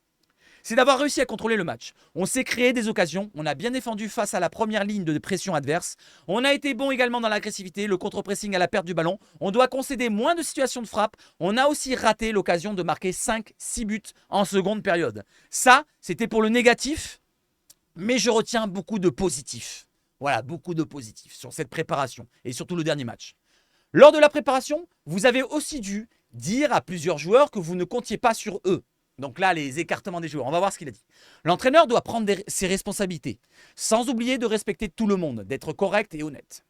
c'est d'avoir réussi à contrôler le match. On s'est créé des occasions, on a bien défendu face à la première ligne de pression adverse. On a été bon également dans l'agressivité, le contre-pressing à la perte du ballon. On doit concéder moins de situations de frappe. On a aussi raté l'occasion de marquer 5-6 buts en seconde période. Ça, c'était pour le négatif, mais je retiens beaucoup de positifs. Voilà, beaucoup de positifs sur cette préparation et surtout le dernier match. Lors de la préparation, vous avez aussi dû dire à plusieurs joueurs que vous ne comptiez pas sur eux. Donc là, les écartements des joueurs, on va voir ce qu'il a dit. L'entraîneur doit prendre ses responsabilités, sans oublier de respecter tout le monde, d'être correct et honnête.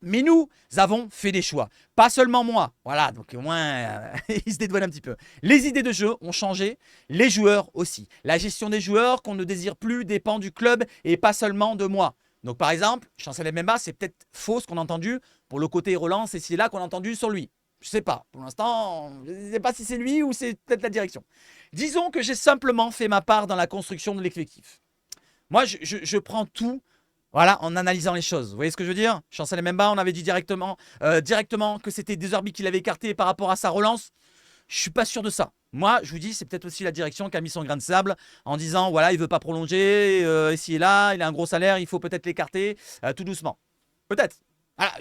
Mais nous avons fait des choix, pas seulement moi. Voilà, donc au moins, il se dédouane un petit peu. Les idées de jeu ont changé, les joueurs aussi. La gestion des joueurs qu'on ne désire plus dépend du club et pas seulement de moi. Donc par exemple, Chancel Mbemba, c'est peut-être faux ce qu'on a entendu pour le côté relance et c'est là qu'on a entendu sur lui. Je ne sais pas. Pour l'instant, je ne sais pas si c'est lui ou c'est peut-être la direction. Disons que j'ai simplement fait ma part dans la construction de l'effectif. Moi, je prends tout voilà, en analysant les choses. Vous voyez ce que je veux dire? Chancel Mbemba, on avait dit directement que c'était Deserbi qui l'avait écarté par rapport à sa relance. Je ne suis pas sûr de ça. Moi, je vous dis, c'est peut-être aussi la direction qui a mis son grain de sable en disant, voilà, il ne veut pas prolonger, ici et là, il a un gros salaire, il faut peut-être l'écarter, tout doucement. Peut-être. Voilà,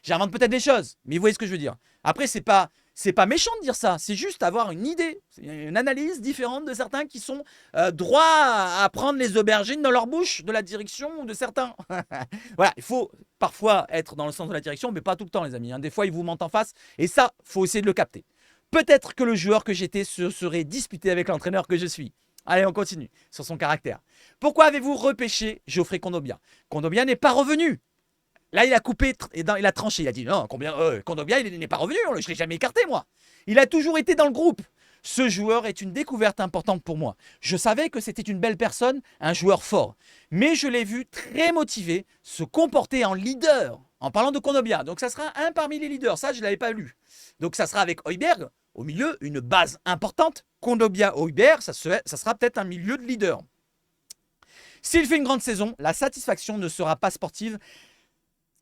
j'invente peut-être des choses, mais vous voyez ce que je veux dire. Après, c'est pas méchant de dire ça, c'est juste avoir une idée, une analyse différente de certains qui sont droits à prendre les aubergines dans leur bouche de la direction ou de certains. Voilà, il faut parfois être dans le sens de la direction, mais pas tout le temps, les amis. Des fois, ils vous mentent en face, et ça, il faut essayer de le capter. Peut-être que le joueur que j'étais se serait disputé avec l'entraîneur que je suis. Allez, on continue sur son caractère. Pourquoi avez-vous repêché Geoffrey Kondogbia? Kondogbia n'est pas revenu. Là, il a coupé et il a tranché. Il a dit non, Kondogbia, il n'est pas revenu. Je ne l'ai jamais écarté, moi. Il a toujours été dans le groupe. Ce joueur est une découverte importante pour moi. Je savais que c'était une belle personne, un joueur fort. Mais je l'ai vu très motivé, se comporter en leader. En parlant de Kondogbia. Donc, ça sera un parmi les leaders. Ça, je ne l'avais pas lu. Donc, ça sera avec Højbjerg. Au milieu, une base importante. Kondogbia, Højbjerg, ça sera peut-être un milieu de leader. S'il fait une grande saison, la satisfaction ne sera pas sportive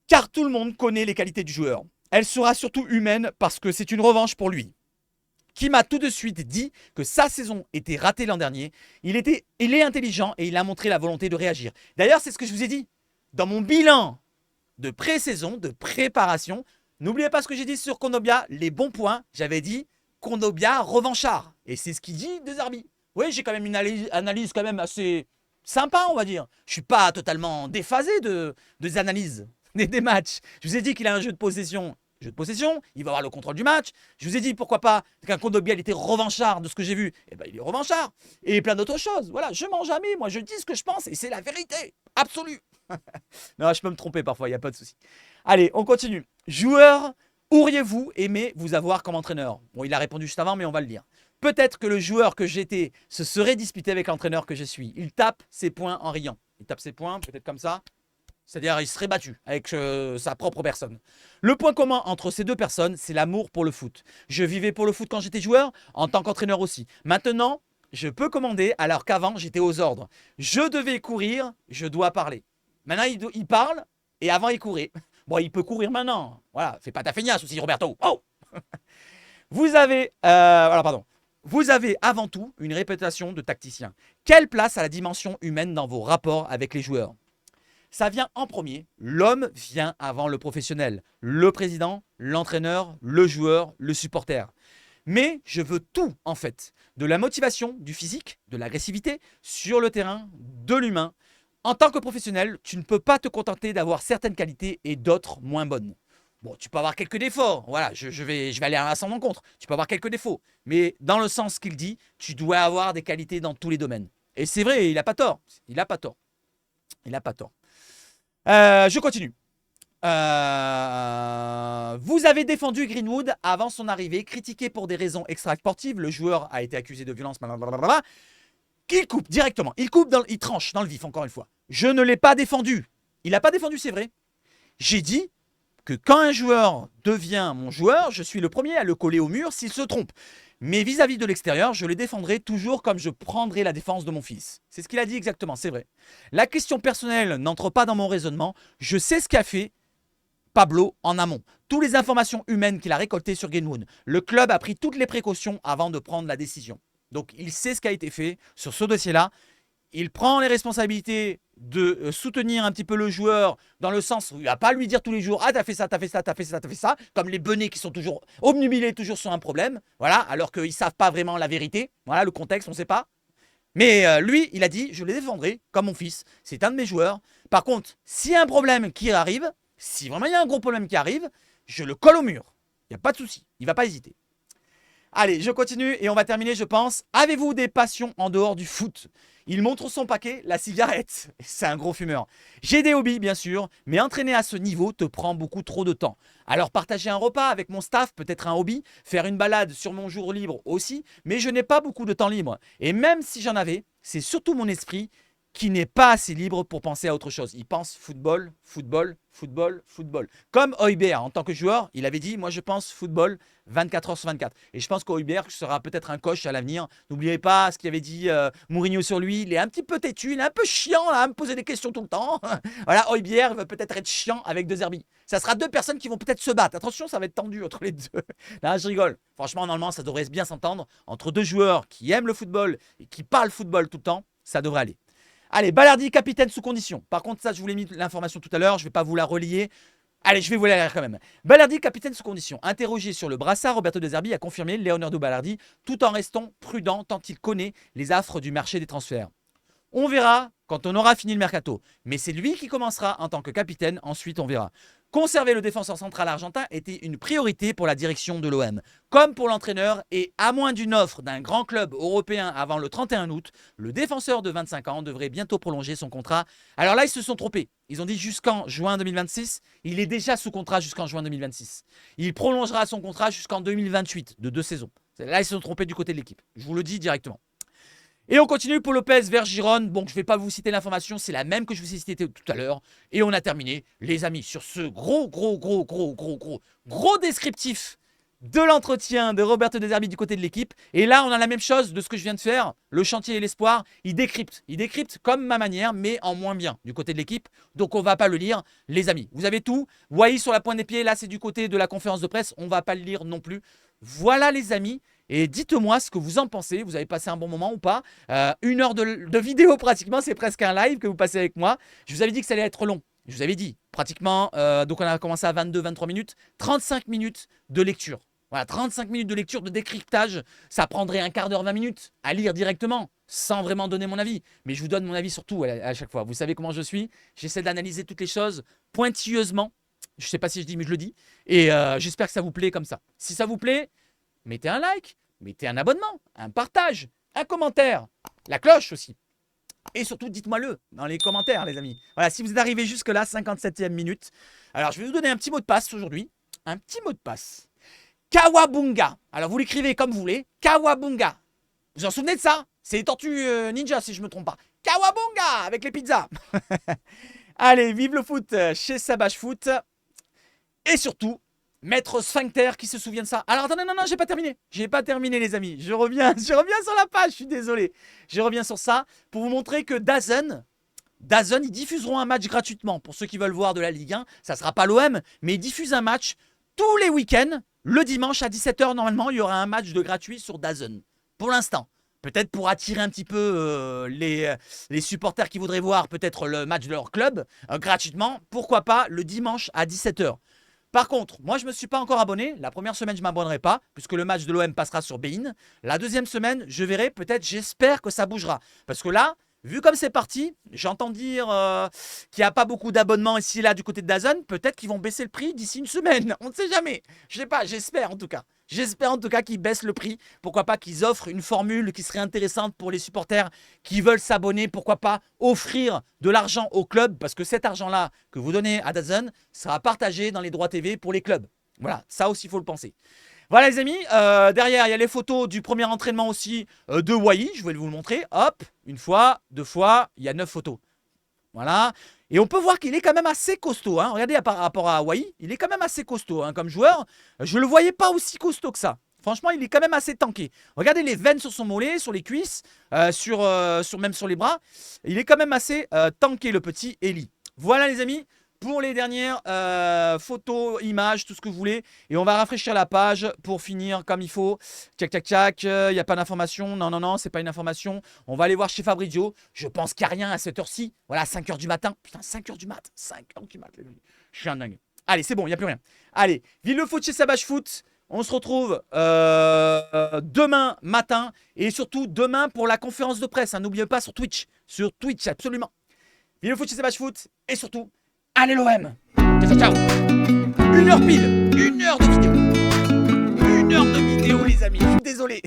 car tout le monde connaît les qualités du joueur. Elle sera surtout humaine parce que c'est une revanche pour lui. Qui m'a tout de suite dit que sa saison était ratée l'an dernier. Il est intelligent et il a montré la volonté de réagir. D'ailleurs, c'est ce que je vous ai dit. Dans mon bilan de pré-saison, de préparation, n'oubliez pas ce que j'ai dit sur Kondogbia, les bons points. J'avais dit Kondogbia revanchard. Et c'est ce qu'il dit de Zerbi. Oui, j'ai quand même une analyse quand même assez sympa, on va dire. Je ne suis pas totalement déphasé des analyses des matchs. Je vous ai dit qu'il a un jeu de possession. Il va avoir le contrôle du match. Je vous ai dit pourquoi pas qu'un Kondogbia il était revanchard de ce que j'ai vu. Eh ben il est revanchard. Et plein d'autres choses. Voilà, je mens jamais. Moi, je dis ce que je pense et c'est la vérité absolue. Non, je peux me tromper parfois, il n'y a pas de souci. Allez, on continue. Joueur, auriez-vous aimé vous avoir comme entraîneur? Bon, il a répondu juste avant, mais on va le lire. Peut-être que le joueur que j'étais se serait disputé avec l'entraîneur que je suis. Il tape ses poings en riant. Il tape ses poings, peut-être comme ça. C'est-à-dire, il serait battu avec sa propre personne. Le point commun entre ces deux personnes, c'est l'amour pour le foot. Je vivais pour le foot quand j'étais joueur, en tant qu'entraîneur aussi. Maintenant, je peux commander alors qu'avant, j'étais aux ordres. Je devais courir, je dois parler. Maintenant, il parle et avant, il courait. Bon, il peut courir maintenant. Voilà, fais pas ta feignasse aussi, Roberto. Oh. Vous avez avant tout une réputation de tacticien. Quelle place a la dimension humaine dans vos rapports avec les joueurs? Ça vient en premier. L'homme vient avant le professionnel. Le président, l'entraîneur, le joueur, le supporter. Mais je veux tout, en fait. De la motivation, du physique, de l'agressivité, sur le terrain, de l'humain. En tant que professionnel, tu ne peux pas te contenter d'avoir certaines qualités et d'autres moins bonnes. Bon, tu peux avoir quelques défauts. Voilà, je vais aller à son encontre. Tu peux avoir quelques défauts. Mais dans le sens qu'il dit, tu dois avoir des qualités dans tous les domaines. Et c'est vrai, il n'a pas tort. Il n'a pas tort. Je continue. Vous avez défendu Greenwood avant son arrivée, critiqué pour des raisons extra-sportives. Le joueur a été accusé de violence. Blablabla. Il coupe directement. Il tranche dans le vif, encore une fois. Je ne l'ai pas défendu. Il n'a pas défendu, c'est vrai. J'ai dit que quand un joueur devient mon joueur, je suis le premier à le coller au mur s'il se trompe. Mais vis-à-vis de l'extérieur, je les défendrai toujours comme je prendrai la défense de mon fils. C'est ce qu'il a dit exactement, c'est vrai. La question personnelle n'entre pas dans mon raisonnement. Je sais ce qu'a fait Pablo en amont. Toutes les informations humaines qu'il a récoltées sur Greenwood. Le club a pris toutes les précautions avant de prendre la décision. Donc il sait ce qui a été fait sur ce dossier-là. Il prend les responsabilités de soutenir un petit peu le joueur dans le sens où il va pas lui dire tous les jours « Ah, t'as fait ça, t'as fait ça, t'as fait ça, t'as fait ça », comme les benets qui sont toujours obnubilés, toujours sur un problème, voilà, alors qu'ils savent pas vraiment la vérité, voilà, le contexte, on sait pas. Mais lui, il a dit « Je le défendrai comme mon fils, c'est un de mes joueurs. Par contre, s'il y a un problème qui arrive, si vraiment il y a un gros problème qui arrive, je le colle au mur. Il n'y a pas de souci, il va pas hésiter. » Allez, je continue et on va terminer, je pense. Avez-vous des passions en dehors du foot? Il montre son paquet, la cigarette. C'est un gros fumeur. J'ai des hobbies, bien sûr, mais entraîner à ce niveau te prend beaucoup trop de temps. Alors partager un repas avec mon staff peut être un hobby, faire une balade sur mon jour libre aussi, mais je n'ai pas beaucoup de temps libre. Et même si j'en avais, c'est surtout mon esprit qui n'est pas assez libre pour penser à autre chose. Il pense football, football, football, football. Comme Højbjerg, en tant que joueur, il avait dit « Moi, je pense football 24 heures sur 24 ». Et je pense qu'Højbjerg sera peut-être un coach à l'avenir. N'oubliez pas ce qu'avait dit Mourinho sur lui. Il est un petit peu têtu, il est un peu chiant là, à me poser des questions tout le temps. Voilà, Højbjerg va peut-être être chiant avec De Zerbi. Ça sera deux personnes qui vont peut-être se battre. Attention, ça va être tendu entre les deux. Là, je rigole. Franchement, normalement, ça devrait bien s'entendre. Entre deux joueurs qui aiment le football et qui parlent football tout le temps, ça devrait aller. Allez, Balerdi, capitaine sous condition. Par contre, ça, je vous l'ai mis l'information tout à l'heure. Je ne vais pas vous la relier. Allez, je vais vous la lire quand même. Balerdi, capitaine sous condition. Interrogé sur le brassard, Roberto De Zerbi a confirmé Leonardo Balerdi tout en restant prudent tant il connaît les affres du marché des transferts. On verra quand on aura fini le mercato. Mais c'est lui qui commencera en tant que capitaine. Ensuite, on verra. Conserver le défenseur central argentin était une priorité pour la direction de l'OM, comme pour l'entraîneur, et à moins d'une offre d'un grand club européen avant le 31 août, le défenseur de 25 ans devrait bientôt prolonger son contrat. Alors là, ils se sont trompés. Ils ont dit jusqu'en juin 2026. Il est déjà sous contrat jusqu'en juin 2026. Il prolongera son contrat jusqu'en 2028, de 2 saisons. Là, ils se sont trompés du côté de l'équipe. Je vous le dis directement. Et on continue pour Lopez vers Gironne. Bon, je ne vais pas vous citer l'information, c'est la même que je vous ai citée tout à l'heure. Et on a terminé, les amis, sur ce gros descriptif de l'entretien de Roberto De Zerbi du côté de l'équipe. Et là, on a la même chose de ce que je viens de faire, le chantier et l'espoir. Il décrypte comme ma manière, mais en moins bien du côté de l'équipe. Donc, on ne va pas le lire, les amis. Vous avez tout. Voyez sur la pointe des pieds, là, c'est du côté de la conférence de presse. On ne va pas le lire non plus. Voilà, les amis. Et dites-moi ce que vous en pensez. Vous avez passé un bon moment ou pas? 1 heure de vidéo pratiquement. C'est presque un live que vous passez avec moi. Je vous avais dit que ça allait être long. Je vous avais dit pratiquement. Donc on a commencé à 22-23 minutes. 35 minutes de lecture. Voilà, 35 minutes de lecture, de décryptage. Ça prendrait un quart d'heure, 20 minutes à lire directement, sans vraiment donner mon avis. Mais je vous donne mon avis sur tout à chaque fois. Vous savez comment je suis. J'essaie d'analyser toutes les choses pointilleusement. Je ne sais pas si je dis, mais je le dis. Et j'espère que ça vous plaît comme ça. Si ça vous plaît, mettez un like, mettez un abonnement, un partage, un commentaire, la cloche aussi. Et surtout, dites-moi-le dans les commentaires, les amis. Voilà, si vous êtes arrivé jusque-là, 57e minute. Alors, je vais vous donner un petit mot de passe aujourd'hui. Un petit mot de passe. Kawabunga. Alors, vous l'écrivez comme vous voulez. Kawabunga. Vous vous en souvenez de ça? C'est les Tortues Ninja, si je ne me trompe pas. Kawabunga avec les pizzas. Allez, vive le foot chez Sabache Foot. Et surtout, Maître Sphincter qui se souvient de ça. Alors attendez, non, j'ai pas terminé. J'ai pas terminé, les amis. Je reviens sur la page, je suis désolé. Je reviens sur ça pour vous montrer que DAZN, ils diffuseront un match gratuitement. Pour ceux qui veulent voir de la Ligue 1, ça sera pas l'OM, mais ils diffusent un match tous les week-ends. Le dimanche à 17 h, normalement, il y aura un match de gratuit sur DAZN. Pour l'instant. Peut-être pour attirer un petit peu les supporters qui voudraient voir peut-être le match de leur club gratuitement. Pourquoi pas le dimanche à 17 h. Par contre, moi, je ne me suis pas encore abonné. La première semaine, je ne m'abonnerai pas, puisque le match de l'OM passera sur Bein. La deuxième semaine, je verrai, peut-être, j'espère que ça bougera. Parce que là, vu comme c'est parti, j'entends dire qu'il n'y a pas beaucoup d'abonnements ici et là du côté de DAZN. Peut-être qu'ils vont baisser le prix d'ici une semaine. On ne sait jamais. Je ne sais pas, j'espère en tout cas. J'espère en tout cas qu'ils baissent le prix. Pourquoi pas qu'ils offrent une formule qui serait intéressante pour les supporters qui veulent s'abonner. Pourquoi pas offrir de l'argent au club. Parce que cet argent-là que vous donnez à DAZN sera partagé dans les droits TV pour les clubs. Voilà, ça aussi, il faut le penser. Voilà les amis, derrière il y a les photos du premier entraînement aussi de Wai. Je vais vous le montrer. Hop, une fois, 2 fois, il y a 9 photos. Voilà. Et on peut voir qu'il est quand même assez costaud. Hein. Regardez par rapport à Wai, il est quand même assez costaud hein, comme joueur. Je ne le voyais pas aussi costaud que ça. Franchement, il est quand même assez tanké. Regardez les veines sur son mollet, sur les cuisses, même sur les bras. Il est quand même assez tanké, le petit Eli. Voilà les amis. pour les dernières photos, images, tout ce que vous voulez. Et on va rafraîchir la page pour finir comme il faut. Tchac, tchac, tchac. Il n'y a pas d'information. Non, non, non, c'est pas une information. On va aller voir chez Fabrizio. Je pense qu'il n'y a rien à cette heure-ci. Voilà, 5h du matin. Putain, 5h du mat. 5h du mat, les amis. Je suis un dingue. Allez, c'est bon, il n'y a plus rien. Allez, vive le foot chez Savage Foot. On se retrouve demain matin. Et surtout, demain pour la conférence de presse. Hein. N'oubliez pas sur Twitch. Sur Twitch, absolument. Vive le foot chez Savage Foot. Et surtout, allez l'OM. Ciao, ciao. 1h pile. 1h de vidéo. 1h de vidéo, les amis. Je suis désolé.